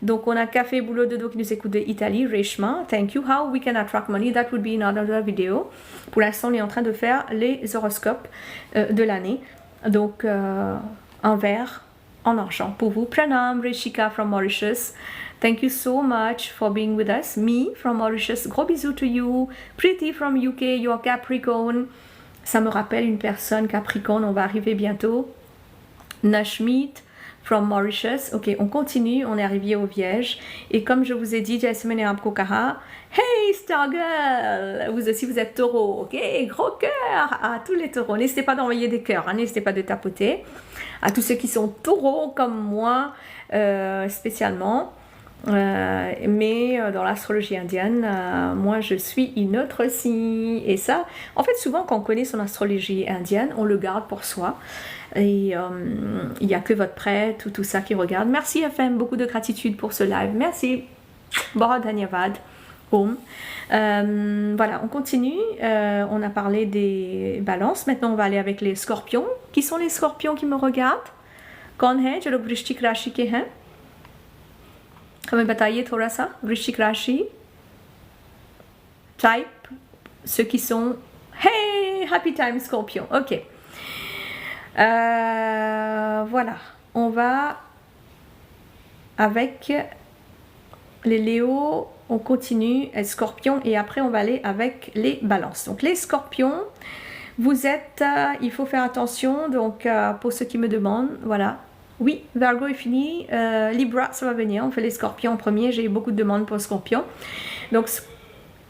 donc on a café, boulot, dodo qui nous écoute de Italie. Reshma, thank you. How we can attract money, that would be another video. Pour l'instant on est en train de faire les horoscopes de l'année, donc un verre en argent pour vous. Pranam, Rishika from Mauritius. Thank you so much for being with us. Me from Mauritius, gros bisous to you. Pretty from UK, you're Capricorn. Ça me rappelle une personne Capricorn, on va arriver bientôt. Nashmeet from Mauritius. Ok, on continue, on est arrivé aux Vierges. Et comme je vous ai dit, Jasmine et Abkokara, hey Stargirl, vous aussi vous êtes taureau, ok, gros cœur à tous les taureaux. N'hésitez pas d'envoyer des cœurs, hein, n'hésitez pas de tapoter. À tous ceux qui sont taureaux comme moi, spécialement. Mais dans l'astrologie indienne, moi je suis une autre aussi. Et ça, en fait, souvent quand on connaît son astrologie indienne, on le garde pour soi. Et il n'y a que votre prêtre ou tout ça qui regarde. Merci FM, beaucoup de gratitude pour ce live. Merci. Bara Dhanyavad. Om. Voilà, on continue. On a parlé des balances. Maintenant, on va aller avec les scorpions. Qui sont les scorpions qui me regardent? Kaun hai jo log Vrishchik Rashi ke hain? हमें बताइए थोड़ा सा. वृश्चिक राशि, type, ceux qui sont hey happy time scorpion. Ok, voilà, on va avec les Léos, on continue scorpion et après on va aller avec les balances. Donc les scorpions, vous êtes, il faut faire attention, donc pour ceux qui me demandent, voilà. Oui, Virgo est fini, Libra ça va venir, on fait les scorpions en premier, j'ai eu beaucoup de demandes pour scorpion. Donc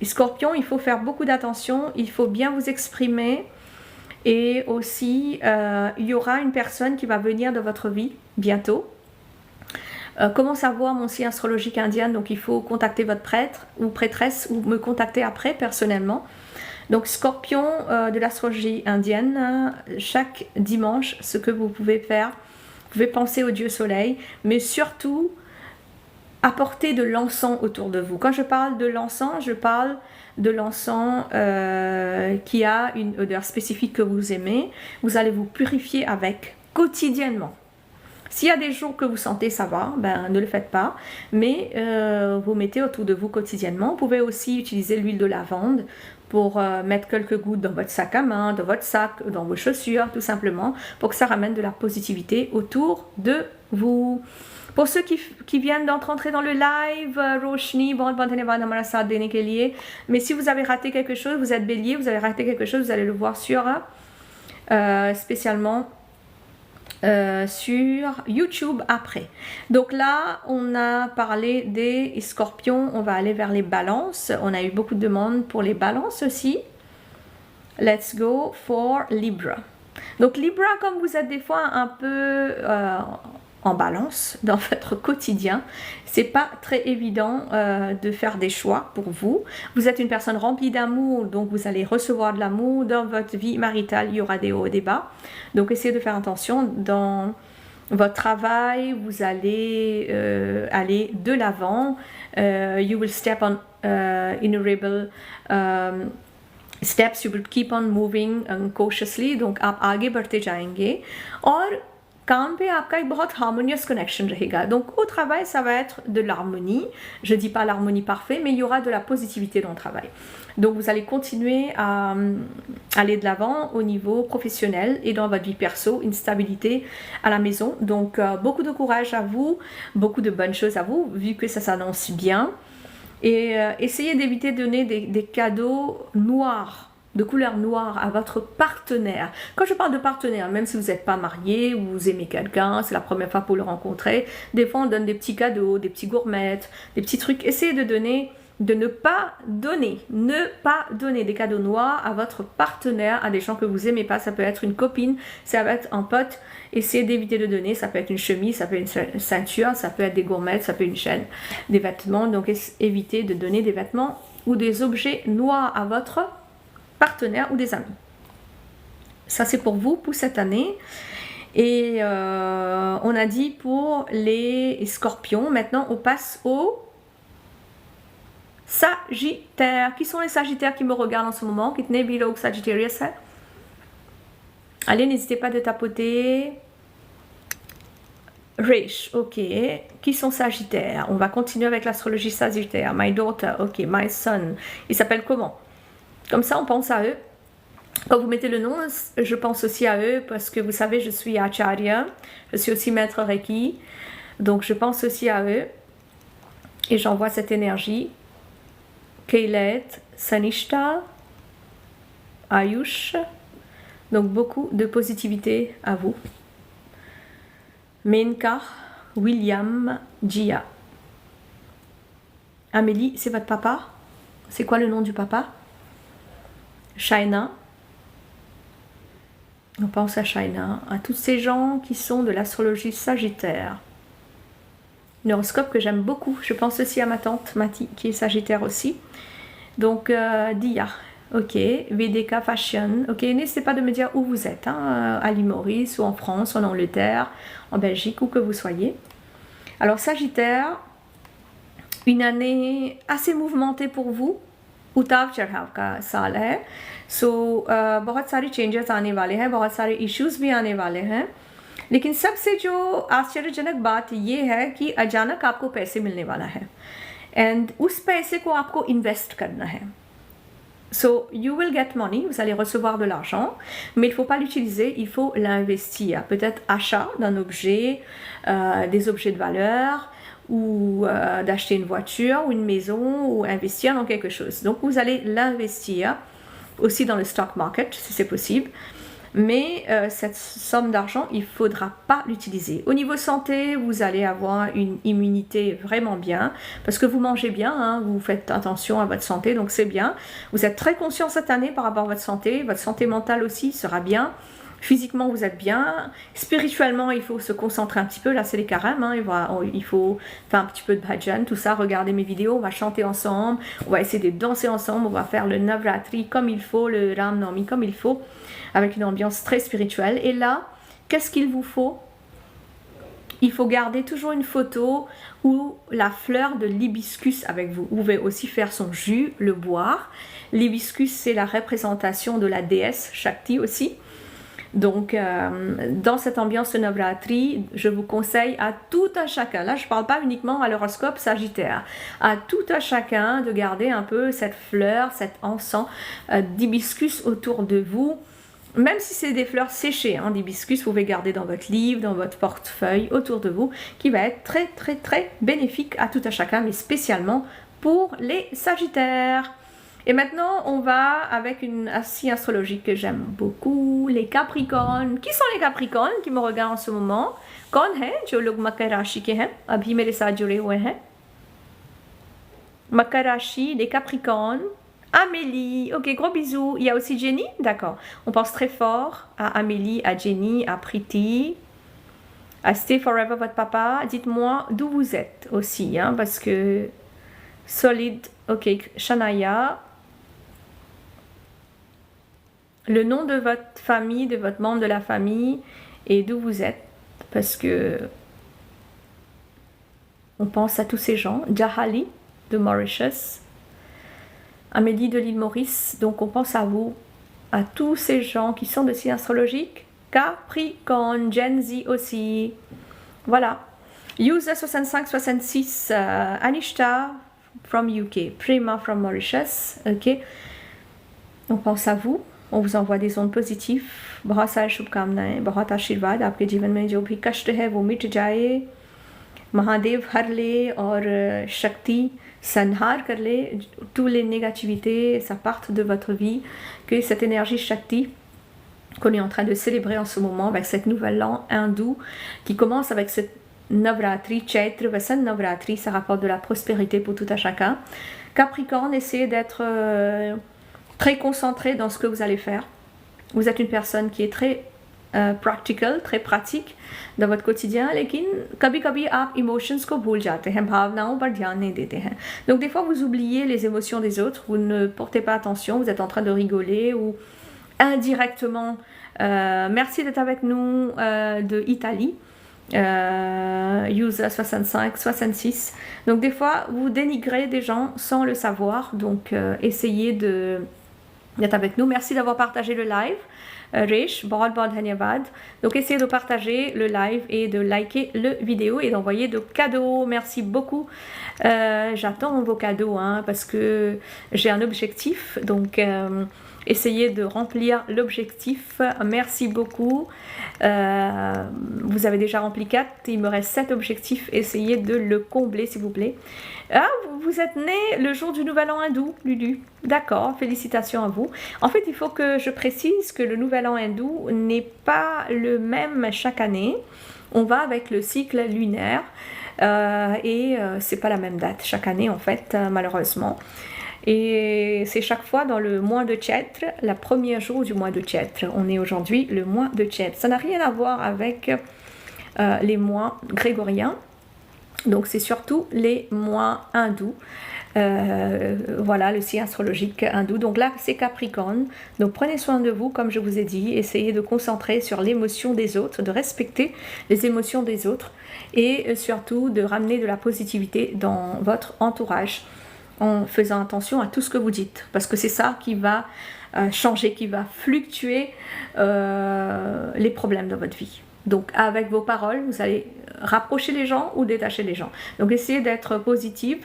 scorpion, il faut faire beaucoup d'attention, il faut bien vous exprimer et aussi il y aura une personne qui va venir dans votre vie bientôt. Comment savoir mon signe astrologique indien? Donc il faut contacter votre prêtre ou prêtresse ou me contacter après personnellement. Donc scorpion de l'astrologie indienne, chaque dimanche, ce que vous pouvez faire, vous pouvez penser au dieu soleil, mais surtout apporter de l'encens autour de vous. Quand je parle de l'encens, je parle de l'encens qui a une odeur spécifique que vous aimez. Vous allez vous purifier avec quotidiennement. S'il y a des jours que vous sentez ça va, ne le faites pas, mais vous mettez autour de vous quotidiennement. Vous pouvez aussi utiliser l'huile de lavande pour mettre quelques gouttes dans votre sac à main, dans votre sac, dans vos chaussures, tout simplement, pour que ça ramène de la positivité autour de vous. Pour ceux qui viennent d'entrer dans le live, Roshni, mais si vous avez raté quelque chose, vous êtes bélier, vous avez raté quelque chose, vous allez le voir sur spécialement sur YouTube après. Donc là, on a parlé des scorpions, on va aller vers les balances. On a eu beaucoup de demandes pour les balances aussi. Let's go for Libra. Donc Libra, comme vous êtes des fois un peu en balance dans votre quotidien, c'est pas très évident de faire des choix pour vous. Vous êtes une personne remplie d'amour, donc vous allez recevoir de l'amour. Dans votre vie maritale, il y aura des hauts et des bas. Donc essayez de faire attention. Dans votre travail, vous allez aller de l'avant. You will step on innumerable steps. You will keep on moving cautiously. Donc आप आगे बढ़ते जाएंगे. और काम पे आपका एक बहुत harmonious connection रहेगा. Donc au travail, ça va être de l'harmonie. Je dis pas l'harmonie parfaite, mais il y aura de la positivité dans le travail. Donc vous allez continuer à aller de l'avant au niveau professionnel et dans votre vie perso, une stabilité à la maison. Donc beaucoup de courage à vous, beaucoup de bonnes choses à vous, vu que ça s'annonce bien. Et essayez d'éviter de donner des cadeaux noirs, de couleur noire à votre partenaire. Quand je parle de partenaire, même si vous n'êtes pas marié ou vous aimez quelqu'un, c'est la première fois pour le rencontrer, des fois on donne des petits cadeaux, des petits gourmettes, des petits trucs. Essayez de ne pas donner des cadeaux noirs à votre partenaire, à des gens que vous aimez pas. Ça peut être une copine, ça peut être un pote. Essayez d'éviter de donner. Ça peut être une chemise, ça peut être une ceinture, ça peut être des gourmettes, ça peut être une chaîne, des vêtements. Donc évitez de donner des vêtements ou des objets noirs à votre partenaire ou des amis. Ça c'est pour vous pour cette année. Et on a dit pour les scorpions. Maintenant on passe aux Sagittaires. Qui sont les Sagittaires qui me regardent en ce moment? Kitne bhi log Sagittarius hai? Allez, n'hésitez pas de tapoter. Rish, ok. Qui sont Sagittaires? On va continuer avec l'astrologie Sagittaire. My daughter, ok. My son. Il s'appelle comment? Comme ça, on pense à eux. Quand vous mettez le nom, je pense aussi à eux parce que vous savez, je suis Acharya. Je suis aussi maître Reiki. Donc, je pense aussi à eux. Et j'envoie cette énergie. Kailet, Sanishta, Ayush. Donc beaucoup de positivité à vous. Menka, William, Gia. Amélie, c'est votre papa? C'est quoi le nom du papa? Shaina. On pense à Shaina, à tous ces gens qui sont de l'astrologie Sagittaire. Un horoscope que j'aime beaucoup. Je pense aussi à ma tante Mati, qui est Sagittaire aussi. Donc, Dia, ok. VDK Fashion, ok. N'hésitez pas de me dire où vous êtes, hein, à l'île Maurice, ou en France, en Angleterre, en Belgique, où que vous soyez. Alors, Sagittaire, une année assez mouvementée pour vous. उतार चढ़ाव का साल है. सो बहुत सारे चेंजेस आने वाले हैं, बहुत सारे इश्यूज भी आने वाले हैं. लेकिन सबसे जो आश्चर्यजनक बात ये है कि अचानक आपको पैसे मिलने वाला है एंड उस पैसे को आपको इन्वेस्ट करना है. So, you will get money, vous allez recevoir de l'argent, mais il ne faut pas l'utiliser, il faut l'investir. Peut-être achat d'un objet, des objets de valeur, ou d'acheter une voiture, ou une maison, ou investir dans quelque chose. Donc, vous allez l'investir aussi dans le stock market, si c'est possible. Mais cette somme d'argent, il ne faudra pas l'utiliser. Au niveau santé, vous allez avoir une immunité vraiment bien, parce que vous mangez bien, hein, vous faites attention à votre santé, donc c'est bien. Vous êtes très conscient cette année par rapport à votre santé mentale aussi sera bien. Physiquement, vous êtes bien. Spirituellement, il faut se concentrer un petit peu. Là, c'est les carèmes. Hein. Il faut faire un petit peu de bhajan, tout ça. Regardez mes vidéos. On va chanter ensemble. On va essayer de danser ensemble. On va faire le Navratri comme il faut, le Ram Navami comme il faut, avec une ambiance très spirituelle. Et là, qu'est-ce qu'il vous faut? Il faut garder toujours une photo ou la fleur de l'hibiscus avec vous. Vous pouvez aussi faire son jus, le boire. L'hibiscus, c'est la représentation de la déesse Shakti aussi. Donc, dans cette ambiance de Navratri, je vous conseille à tout un chacun, là je ne parle pas uniquement à l'horoscope Sagittaire, à tout un chacun de garder un peu cette fleur, cet encens d'hibiscus autour de vous. Même si c'est des fleurs séchées, hein, d'hibiscus, vous pouvez garder dans votre livre, dans votre portefeuille, autour de vous, qui va être très très très bénéfique à tout un chacun, mais spécialement pour les Sagittaires. Et maintenant, on va avec une astrologie astrologique que j'aime beaucoup, les Capricornes. Qui sont les Capricornes qui me regardent en ce moment? कौन है जो लोग मकर राशि के हैं अभी मेरे साथ जुड़े हुए हैं? मकर राशि, les Capricornes. Amélie, ok, gros bisous. Il y a aussi Jenny, d'accord. On pense très fort à Amélie, à Jenny, à Priti, à Stay Forever, votre papa. Dites-moi d'où vous êtes aussi, hein, parce que solide, ok, Shania. Le nom de votre famille, de votre membre de la famille et d'où vous êtes, parce que on pense à tous ces gens. Jahali de Mauritius, Amélie de l'île Maurice, donc on pense à vous, à tous ces gens qui sont de signes astrologiques Capricorne, Gen Z aussi. Voilà. User 6566, Anishta from UK, Prima from Mauritius. Ok. On pense à vous. On vous envoie des ondes positives. बहुत सारी शुभकामनाएं, बहुत आशीर्वाद आपके जीवन में जो भी कष्ट है वो मिट जाए, महादेव हर ले और शक्ति संहार कर ले, tous les négativités ça parte de votre vie, que cette énergie Shakti qu'on est en train de célébrer en ce moment avec cette nouvelle an hindou qui commence avec cette Navratri, Chaitra, Vasant Navratri, ça rapporte de la prospérité pour tout à chacun. Capricorne, essayez d'être très concentré dans ce que vous allez faire. Vous êtes une personne qui est très practical, très pratique dans votre quotidien, लेकिन कभी-कभी आप emotions को भूल जाते हैं, भावनाओं पर ध्यान नहीं देते हैं. Donc des fois vous oubliez les émotions des autres, vous ne portez pas attention, vous êtes en train de rigoler ou indirectement. Merci d'être avec nous de Italie. User 65, 66. Donc des fois vous dénigrez des gens sans le savoir, donc essayez d'être avec nous. Merci d'avoir partagé le live. Rish, बहुत बहुत धन्यवाद. Donc essayez de partager le live et de liker le vidéo et d'envoyer de cadeaux. Merci beaucoup. J'attends vos cadeaux parce que j'ai un objectif. Donc essayez de remplir l'objectif. Merci beaucoup. Vous avez déjà rempli 4. Il me reste 7 objectifs. Essayez de le combler s'il vous plaît. Ah, vous êtes né le jour du nouvel an hindou, Lulu. D'accord, félicitations à vous. En fait, il faut que je précise que le nouvel an hindou n'est pas le même chaque année. On va avec le cycle lunaire et c'est pas la même date chaque année en fait, malheureusement. Et c'est chaque fois dans le mois de Chaitra, le premier jour du mois de Chaitra. On est aujourd'hui le mois de Chaitra. Ça n'a rien à voir avec les mois grégoriens. Donc c'est surtout les mois hindous. Voilà le signe astrologique hindou. Donc là c'est Capricorne. Donc prenez soin de vous comme je vous ai dit. Essayez de concentrer sur l'émotion des autres, de respecter les émotions des autres et surtout de ramener de la positivité dans votre entourage en faisant attention à tout ce que vous dites. Parce que c'est ça qui va changer, qui va fluctuer les problèmes dans votre vie. Donc avec vos paroles, vous allez rapprocher les gens ou détacher les gens. Donc essayez d'être positive.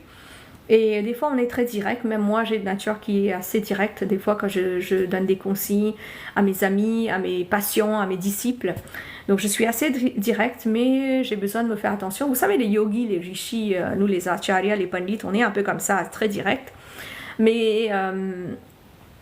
Et des fois on est très direct, même moi j'ai une nature qui est assez directe. Des fois quand je donne des consignes à mes amis, à mes patients, à mes disciples. Donc je suis assez directe, mais j'ai besoin de me faire attention. Vous savez les yogis, les rishis, nous les acharyas, les pandits, on est un peu comme ça, très direct. Mais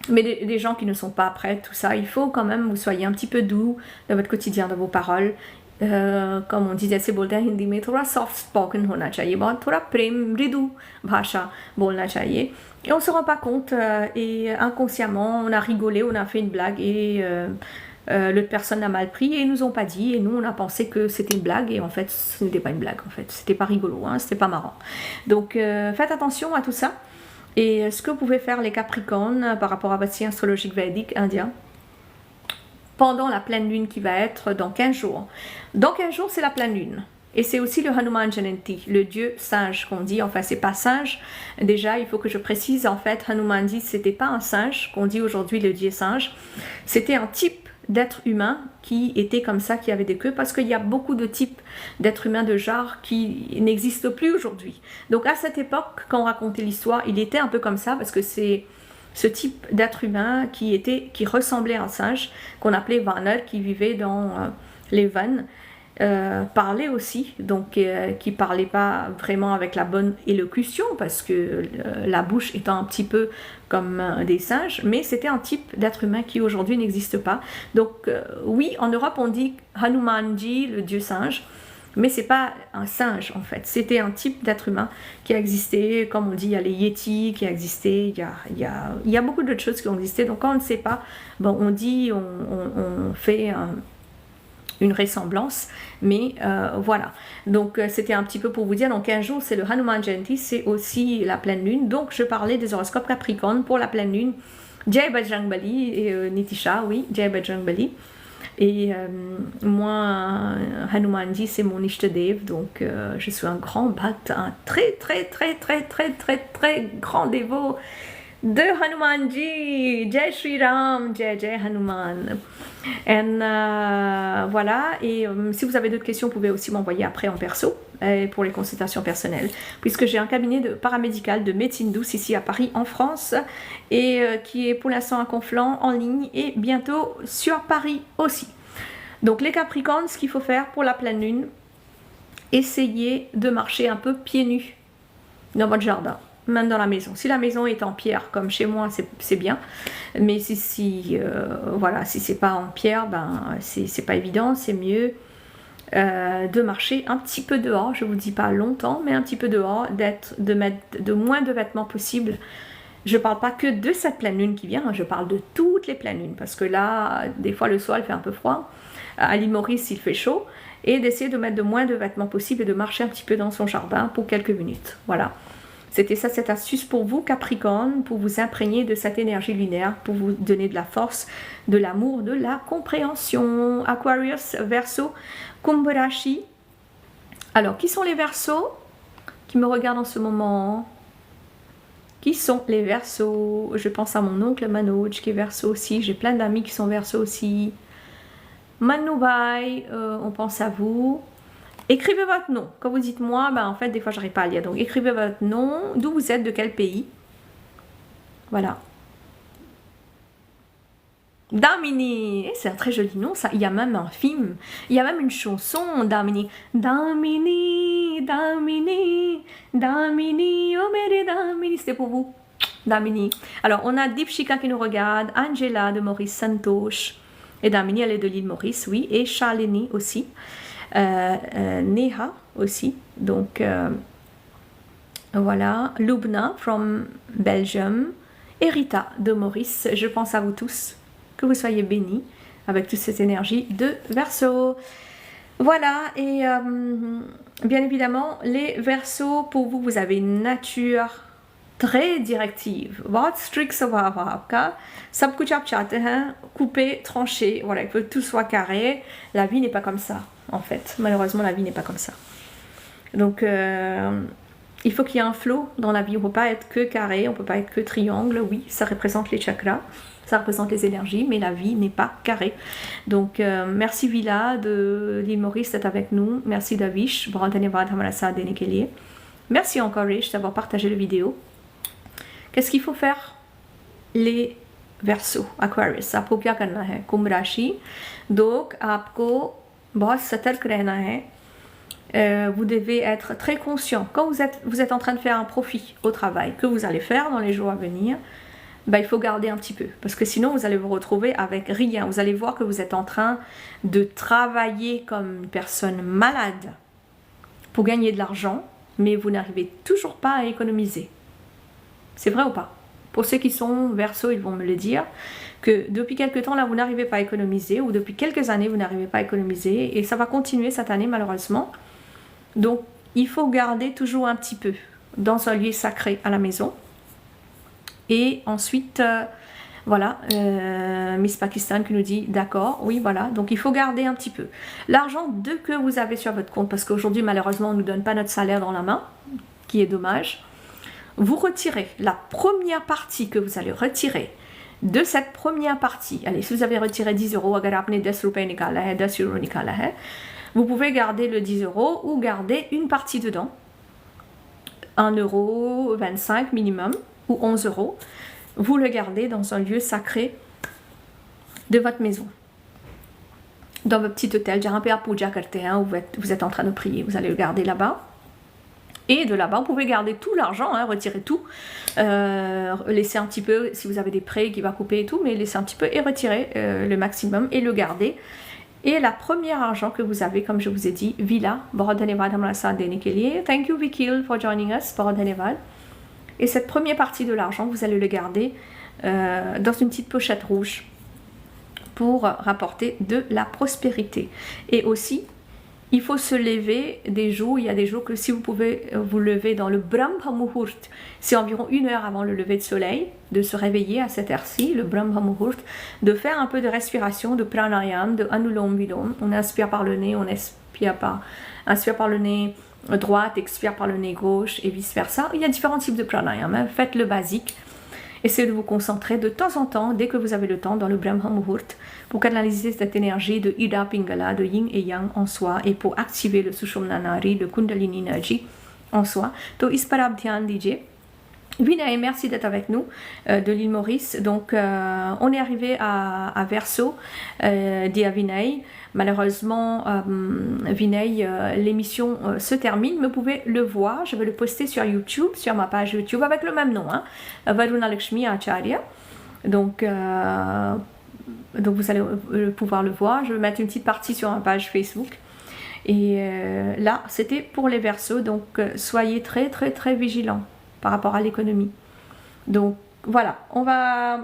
les gens qui ne sont pas prêts, tout ça, il faut quand même que vous soyez un petit peu doux dans votre quotidien, dans vos paroles. Comme on disait, c'est बोलते हैं हिंदी में थोड़ा soft spoken होना चाहिए, बहुत थोड़ा प्रेम मृदु भाषा बोलना चाहिए. Et on ne se rend pas compte et inconsciemment on a rigolé, on a fait une blague et l'autre personne a mal pris et ils nous ont pas dit et nous on a pensé que c'était une blague et en fait ce n'était pas une blague en fait, c'était pas rigolo, c'était pas marrant. Donc faites attention à tout ça. Et ce que vous pouvez faire les Capricornes par rapport à votre signe astrologique védique indien pendant la pleine lune qui va être dans 15 jours. Dans 15 jours, c'est la pleine lune. Et c'est aussi le Hanuman Jayanti, le dieu singe qu'on dit. Enfin, c'est pas singe. Déjà, il faut que je précise, en fait, Hanuman dit c'était pas un singe qu'on dit aujourd'hui le dieu singe. C'était un type d'être humain qui était comme ça, qui avait des queues, parce qu'il y a beaucoup de types d'êtres humains de genre qui n'existent plus aujourd'hui. Donc à cette époque, quand on racontait l'histoire, il était un peu comme ça, parce que c'est ce type d'être humain qui ressemblait à un singe, qu'on appelait Vanar, qui vivait dans les vannes, parlait aussi, donc qui parlait pas vraiment avec la bonne élocution, parce que la bouche étant un petit peu comme des singes, mais c'était un type d'être humain qui aujourd'hui n'existe pas. Donc oui, en Europe on dit Hanumanji, le dieu singe, mais c'est pas un singe en fait, c'était un type d'être humain qui a existé, comme on dit, il y a les Yétis qui a existé, il y a beaucoup d'autres choses qui ont existé, donc quand on ne sait pas, bon, on dit, on fait une ressemblance, mais voilà. Donc c'était un petit peu pour vous dire, dans 15 jours c'est le Hanuman Jayanti, c'est aussi la pleine lune, donc je parlais des horoscopes Capricorne pour la pleine lune. Jai Bajrangbali et Nitisha, oui, Jai Bajrangbali. Et moi, Hanumanji, c'est mon Ishtadev, donc je suis un grand bhakt, un très très très très très très très grand dévot de Hanumanji. Jai Shri Ram, Jai Jai Hanuman. Voilà, et si vous avez d'autres questions, vous pouvez aussi m'envoyer après en perso pour les consultations personnelles, puisque j'ai un cabinet de paramédical de médecine douce ici à Paris en France, et qui est pour l'instant à Conflans en ligne et bientôt sur Paris aussi. Donc les Capricornes, ce qu'il faut faire pour la pleine lune, essayez de marcher un peu pieds nus dans votre jardin, même dans la maison. Si la maison est en pierre, comme chez moi, c'est bien. Mais voilà, si c'est pas en pierre, ben c'est pas évident. C'est mieux de marcher un petit peu dehors. Je vous dis pas longtemps, mais un petit peu dehors, de mettre de moins de vêtements possible. Je parle pas que de cette pleine lune qui vient, je parle de toutes les pleines lunes, parce que là, des fois le soir, il fait un peu froid. À l'île Maurice, il fait chaud. Et d'essayer de mettre de moins de vêtements possible et de marcher un petit peu dans son jardin pour quelques minutes. Voilà. C'était ça, cette astuce pour vous, Capricorne, pour vous imprégner de cette énergie lunaire, pour vous donner de la force, de l'amour, de la compréhension. Aquarius, Verseau, Kumbh Rashi. Alors, qui sont les Verseaux qui me regardent en ce moment? Qui sont les Verseaux? Je pense à mon oncle Manoj qui est Verseau aussi. J'ai plein d'amis qui sont Verseau aussi. Manoubai, on pense à vous. Écrivez votre nom. Quand vous dites moi, ben en fait, des fois, j'arrive pas à lire. Donc, écrivez votre nom, d'où vous êtes, de quel pays. Voilà. Damini, c'est un très joli nom, ça. Il y a même un film, il y a même une chanson, Damini. Damini, Damini, Damini, oh mere Damini, c'était pour vous. Damini. Alors, on a Deepshika qui nous regarde, Angela de Maurice Santosh. Et Damini, elle est de l'île Maurice, oui. Et Shalini aussi. Neha aussi. Donc, voilà. Lubna from Belgium. Et Rita de Maurice. Je pense à vous tous. Que vous soyez bénis avec toute cette énergie de Verseau. Voilà. Et bien évidemment, les Verseaux, pour vous, vous avez une nature très directive. Votre strict savoir sab kuch aap chahte hain, couper, trancher, voilà, il faut que tout soit carré. La vie n'est pas comme ça, en fait. Malheureusement, la vie n'est pas comme ça. Donc, il faut qu'il y ait un flow dans la vie. On ne peut pas être que carré, on ne peut pas être que triangle. Oui, ça représente les chakras, ça représente les énergies, mais la vie n'est pas carrée. Donc, merci Villa de l'île Maurice d'être avec nous. Merci Davish. Merci encore Rich d'avoir partagé la vidéo. Qu'est-ce qu'il faut faire? Les Verseaux, Aquarius, आपको क्या करना है? कुंभ राशि, donc आपको बहुत सतर्क रहना है. Vous devez être très conscient. Quand vous êtes en train de faire un profit au travail que vous allez faire dans les jours à venir, ben, il faut garder un petit peu. Parce que sinon, vous allez vous retrouver avec rien. Vous allez voir que vous êtes en train de travailler comme une personne malade pour gagner de l'argent, mais vous n'arrivez toujours pas à économiser. C'est vrai ou pas? Pour ceux qui sont Verseau, ils vont me le dire, que depuis quelques temps, là, vous n'arrivez pas à économiser, ou depuis quelques années, vous n'arrivez pas à économiser, et ça va continuer cette année, malheureusement. Donc, il faut garder toujours un petit peu dans un lieu sacré à la maison. Et ensuite, voilà, Miss Pakistan qui nous dit, d'accord, oui, voilà, donc il faut garder un petit peu. L'argent que vous avez sur votre compte, parce qu'aujourd'hui, malheureusement, on ne nous donne pas notre salaire dans la main, qui est dommage. Vous retirez la première partie que vous allez retirer de cette première partie. Allez, si vous avez retiré 10 euros, vous pouvez garder le 10 euros ou garder une partie dedans. 1,25 € minimum ou 11 euros. Vous le gardez dans un lieu sacré de votre maison. Dans votre petit hôtel, où vous êtes en train de prier. Vous allez le garder là-bas. Et de là-bas, vous pouvez garder tout l'argent, hein, retirer tout, laisser un petit peu, si vous avez des prêts qui va couper et tout, mais laisser un petit peu et retirer le maximum et le garder. Et la première argent que vous avez, comme je vous ai dit, Villa, thank you Vikil for joining us, et cette première partie de l'argent, vous allez le garder dans une petite pochette rouge pour rapporter de la prospérité. Et aussi, il faut se lever des jours, il y a des jours que si vous pouvez vous lever dans le Brahma Muhurt, c'est environ 1 heure avant le lever de soleil, de se réveiller à cette heure-ci, le Brahma Muhurt, de faire un peu de respiration, de pranayama, de anulom vilom. On inspire par le nez, on inspire par le nez droit, expire par le nez gauche et vice versa. Il y a différents types de pranayama, faites le basique. Essayez de vous concentrer de temps en temps, dès que vous avez le temps, dans le Brahma Muhurt, pour canaliser cette énergie de Ida Pingala, de Yin et Yang en soi, et pour activer le Sushumna Nari, le Kundalini Energy en soi. Donc, Isparab Dhyan DJ. Vinay, merci d'être avec nous de l'île Maurice. Donc, on est arrivé à Verseau, dit à Vinay. Malheureusement, Vinay, l'émission se termine, mais vous pouvez le voir. Je vais le poster sur YouTube, sur ma page YouTube, avec le même nom, hein, Varuna Lakshmi Acharya. Donc vous allez pouvoir le voir. Je vais mettre une petite partie sur ma page Facebook. Et là, c'était pour les Verseaux, donc soyez très très très vigilants par rapport à l'économie. Donc voilà, on va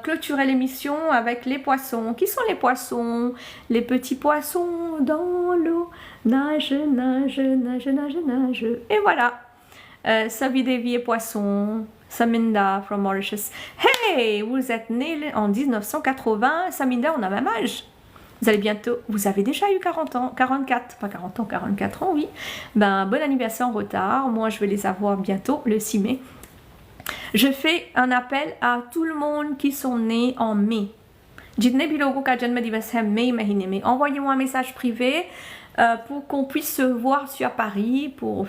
clôturer l'émission avec les poissons. Qui sont les poissons? Les petits poissons dans l'eau, nage, nage, nage, nage, nage. Et voilà, Savidevi et poisson, Saminda from Mauritius. Hey, vous êtes né en 1980, Saminda, on a même âge. Vous allez bientôt, vous avez déjà eu 40 ans, 44, pas 40 ans, 44 ans, oui. Ben, bon anniversaire en retard. Moi, je vais les avoir bientôt, le 6 mai. Je fais un appel à tout le monde qui sont nés en mai. Envoyez-moi un message privé pour qu'on puisse se voir sur Paris, pour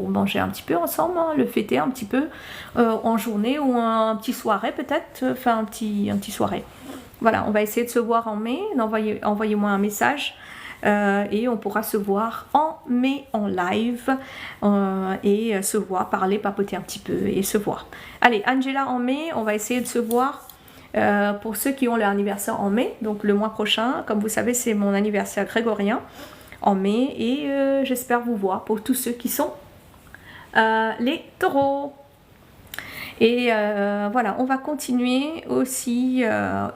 manger un petit peu ensemble, hein, le fêter un petit peu en journée ou un petit soirée peut-être, faire un petit soirée. Voilà, on va essayer de se voir en mai. Envoyez-moi un message et on pourra se voir en mai en live et se voir, parler, papoter un petit peu et se voir. Allez, Angela en mai, on va essayer de se voir pour ceux qui ont leur anniversaire en mai. Donc le mois prochain, comme vous savez, c'est mon anniversaire grégorien en mai et j'espère vous voir pour tous ceux qui sont les taureaux. Et voilà, on va continuer aussi,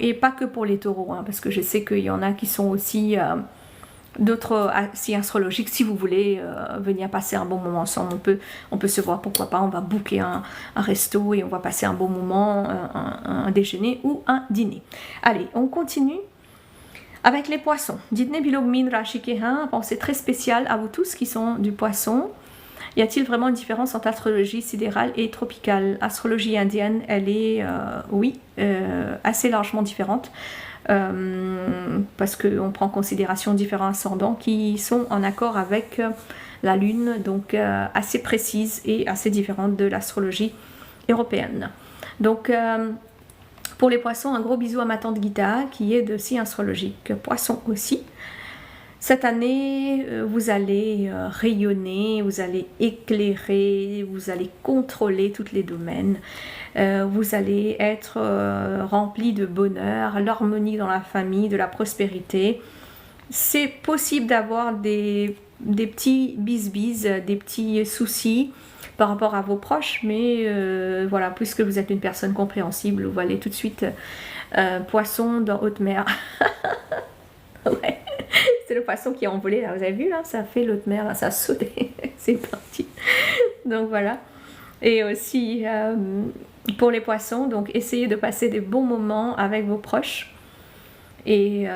et pas que pour les taureaux, hein, parce que je sais qu'il y en a qui sont aussi d'autres signes astrologiques. Si vous voulez venir passer un bon moment ensemble, on peut se voir, pourquoi pas, on va booker un resto et on va passer un bon moment, un déjeuner ou un dîner. Allez, on continue avec les poissons. Dites-ne Bilog Min Rashikehan, pensée très spéciale à vous tous qui sont du poisson. Y a-t-il vraiment une différence entre astrologie sidérale et tropicale? Astrologie indienne, elle est, oui, assez largement différente parce qu'on prend en considération différents ascendants qui sont en accord avec la Lune, donc assez précise et assez différente de l'astrologie européenne. Donc, pour les poissons, un gros bisou à ma tante Gita qui est de signe astrologique. Poisson aussi. Cette année, vous allez rayonner, vous allez éclairer, vous allez contrôler tous les domaines. Vous allez être rempli de bonheur, l'harmonie dans la famille, de la prospérité. C'est possible d'avoir des petits bis-bis, des petits soucis par rapport à vos proches, mais voilà, puisque vous êtes une personne compréhensible, vous allez tout de suite poisson dans haute mer. Ouais. C'est le poisson qui a envolé là, vous avez vu là, ça a fait l'autre mer, là, ça a sauté, c'est parti. Donc voilà. Et aussi pour les poissons, donc essayez de passer des bons moments avec vos proches et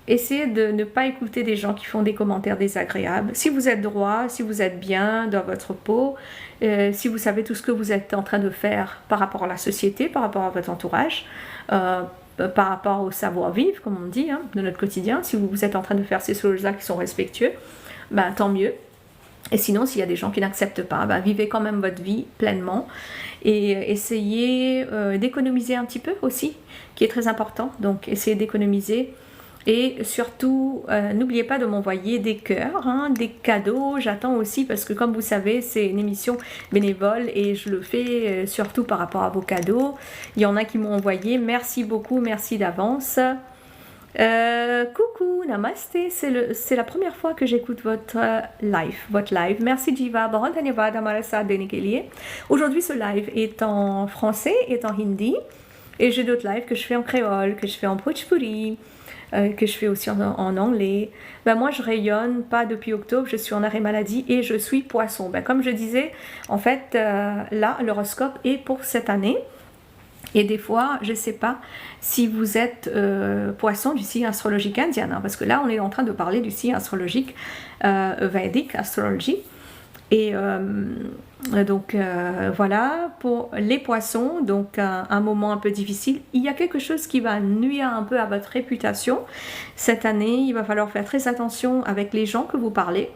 essayez de ne pas écouter des gens qui font des commentaires désagréables. Si vous êtes droit, si vous êtes bien dans votre peau, si vous savez tout ce que vous êtes en train de faire par rapport à la société, par rapport à votre entourage, par rapport au savoir-vivre, comme on dit, hein, de notre quotidien. Si vous êtes en train de faire ces choses-là qui sont respectueux, ben, tant mieux. Et sinon, s'il y a des gens qui n'acceptent pas, ben, vivez quand même votre vie pleinement et essayez d'économiser un petit peu aussi, qui est très important. Donc, essayez d'économiser. Et surtout, n'oubliez pas de m'envoyer des cœurs, hein, des cadeaux. J'attends aussi parce que comme vous savez, c'est une émission bénévole et je le fais surtout par rapport à vos cadeaux. Il y en a qui m'ont envoyé. Merci beaucoup, merci d'avance. Coucou, namasté. C'est la première fois que j'écoute votre live. Merci Jiva. Aujourd'hui, ce live est en français, est en hindi. Et j'ai d'autres lives que je fais en créole, que je fais en bhojpuri, que je fais aussi en anglais. Ben moi je rayonne pas depuis octobre, je suis en arrêt maladie et je suis poisson. Ben comme je disais, en fait là l'horoscope est pour cette année et des fois je sais pas si vous êtes poisson du signe astrologique indien, hein, parce que là on est en train de parler du signe astrologique Vedic Astrology et Donc voilà, pour les poissons, donc un moment un peu difficile. Il y a quelque chose qui va nuire un peu à votre réputation. Cette année, il va falloir faire très attention avec les gens que vous parlez.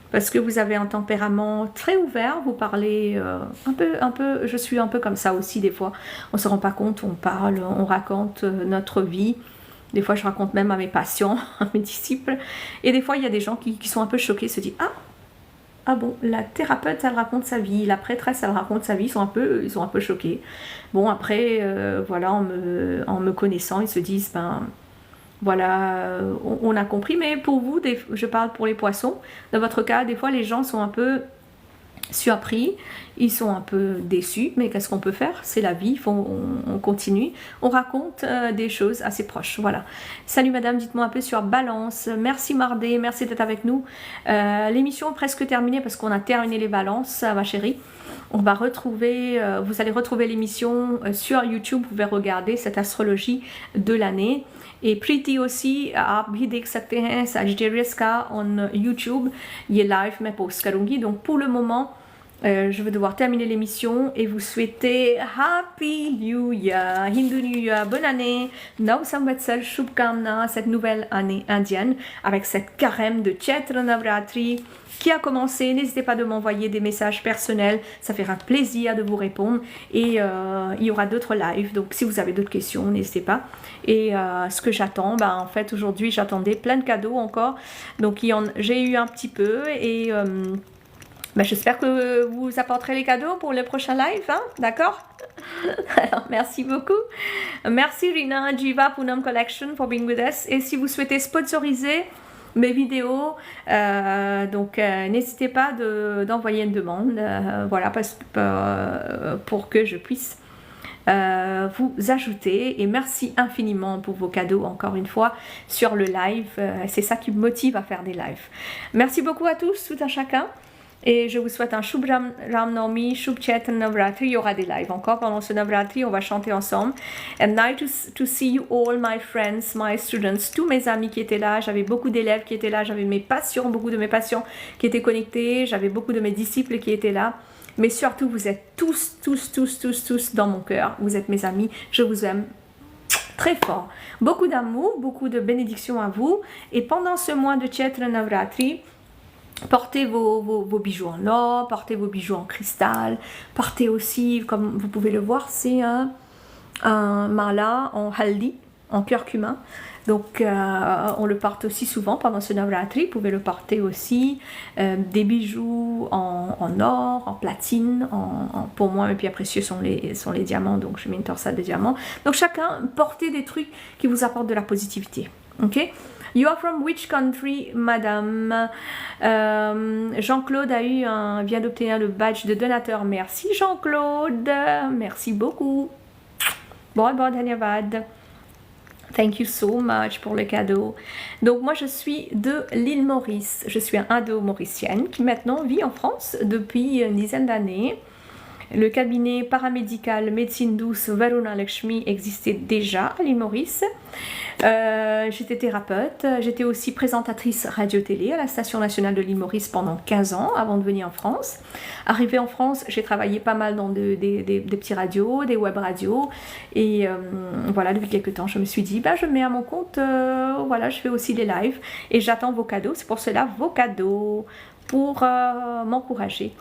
Parce que vous avez un tempérament très ouvert, vous parlez je suis un peu comme ça aussi des fois. On ne se rend pas compte, on parle, on raconte notre vie. Des fois, je raconte même à mes patients, à mes disciples. Et des fois, il y a des gens qui sont un peu choqués, se disent « Ah bon, la thérapeute, elle raconte sa vie, la prêtresse, elle raconte sa vie. » Ils sont un peu choqués. Bon, après, voilà, en me connaissant, ils se disent « Ben, voilà, on a compris. » Mais pour vous, je parle pour les poissons. Dans votre cas, des fois, les gens sont un peu surpris, ils sont un peu déçus, mais qu'est-ce qu'on peut faire? C'est la vie, on continue. On raconte des choses assez proches, voilà. Salut madame, dites-moi un peu sur Balance. Merci Mardé, merci d'être avec nous. L'émission est presque terminée parce qu'on a terminé les balances, ma chérie. On va retrouver, vous allez retrouver l'émission sur YouTube, vous pouvez regarder cette astrologie de l'année. Et Priti aussi, आप भी देख सकते हैं Sagittarius का on YouTube, ये live मैं post करूँगी. Donc pour le moment, je vais devoir terminer l'émission et vous souhaiter Happy New Year, Hindu New Year, bonne année, Nav Samvatsar, Shubhkamna, cette nouvelle année indienne avec cette carême de Chaitra Navratri qui a commencé. N'hésitez pas de m'envoyer des messages personnels, ça fera plaisir de vous répondre et il y aura d'autres lives, donc si vous avez d'autres questions, n'hésitez pas. Et ce que j'attends, ben, en fait aujourd'hui j'attendais plein de cadeaux encore, donc j'ai eu un petit peu et ben, j'espère que vous apporterez les cadeaux pour le prochain live, hein, d'accord? Alors, merci beaucoup. Merci Rina Jiva Poonam Collection for being with us. Et si vous souhaitez sponsoriser mes vidéos, n'hésitez pas d'envoyer une demande, voilà, pour que je puisse vous ajouter. Et merci infiniment pour vos cadeaux encore une fois sur le live. C'est ça qui me motive à faire des lives. Merci beaucoup à tous, tout un chacun. Et je vous souhaite un Shubh Ram Navami, Shubh Chaitra Navratri. Il y aura des lives encore pendant ce Navratri, on va chanter ensemble. And nice to see you all, my friends, my students, tous mes amis qui étaient là. J'avais beaucoup d'élèves qui étaient là, j'avais mes patients, beaucoup de mes patients qui étaient connectés, j'avais beaucoup de mes disciples qui étaient là. Mais surtout, vous êtes tous dans mon cœur. Vous êtes mes amis, je vous aime très fort. Beaucoup d'amour, beaucoup de bénédictions à vous. Et pendant ce mois de Chaitra Navratri, portez vos bijoux en or, portez vos bijoux en cristal, portez aussi, comme vous pouvez le voir, c'est un mala en haldi, en curcuma. Donc on le porte aussi souvent pendant ce Navratri. Vous pouvez le porter aussi, des bijoux en or, en platine, pour moi mes pierres précieuses sont les diamants, donc je mets une torsade de diamants. Donc chacun portez des trucs qui vous apportent de la positivité, ok? You are from which country, madame? Jean-Claude vient d'obtenir le badge de donateur. Merci Jean-Claude, merci beaucoup. Bon, dhanyavad. Thank you so much pour le cadeau. Donc moi je suis de l'île Maurice. Je suis indo-mauricienne qui maintenant vit en France depuis une dizaine d'années. Le cabinet paramédical médecine douce Varuna Lakshmi existait déjà à l'île Maurice. J'étais thérapeute, j'étais aussi présentatrice radio-télé à la station nationale de l'île Maurice pendant 15 ans avant de venir en France. Arrivée en France, j'ai travaillé pas mal dans des petits radios, des web radios et voilà, depuis quelques temps je me suis dit, je me mets à mon compte, voilà, je fais aussi des lives et j'attends vos cadeaux, c'est pour cela vos cadeaux pour m'encourager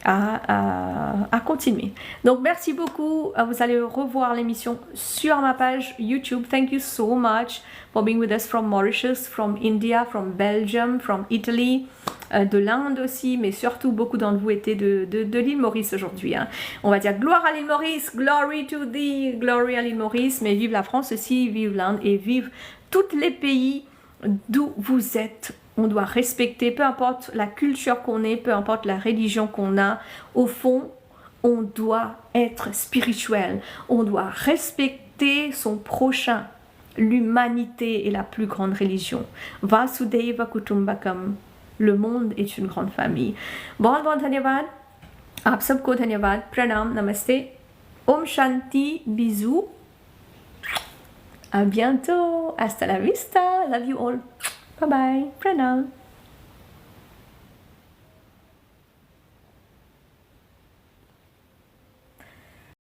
à continuer. Donc merci beaucoup, vous allez revoir l'émission sur ma page YouTube. Thank you so much for being with us from Mauritius, from India, from Belgium, from Italy, de l'Inde aussi, mais surtout beaucoup d'entre vous étaient de l'île Maurice aujourd'hui, hein. On va dire gloire à l'île Maurice, glory to thee, glory à l'île Maurice, mais vive la France aussi, vive l'Inde et vive tous les pays d'où vous êtes. On doit respecter, peu importe la culture qu'on est, peu importe la religion qu'on a, au fond, on doit être spirituel, on doit respecter son prochain. L'humanité est la plus grande religion. Vasudeva Kutumbakam, le monde est une grande famille. Bon dhanyavad, aap sabko dhanyavad, pranam, namaste, om shanti, bisous, à bientôt, hasta la vista, love you all. Bye bye. Pranam.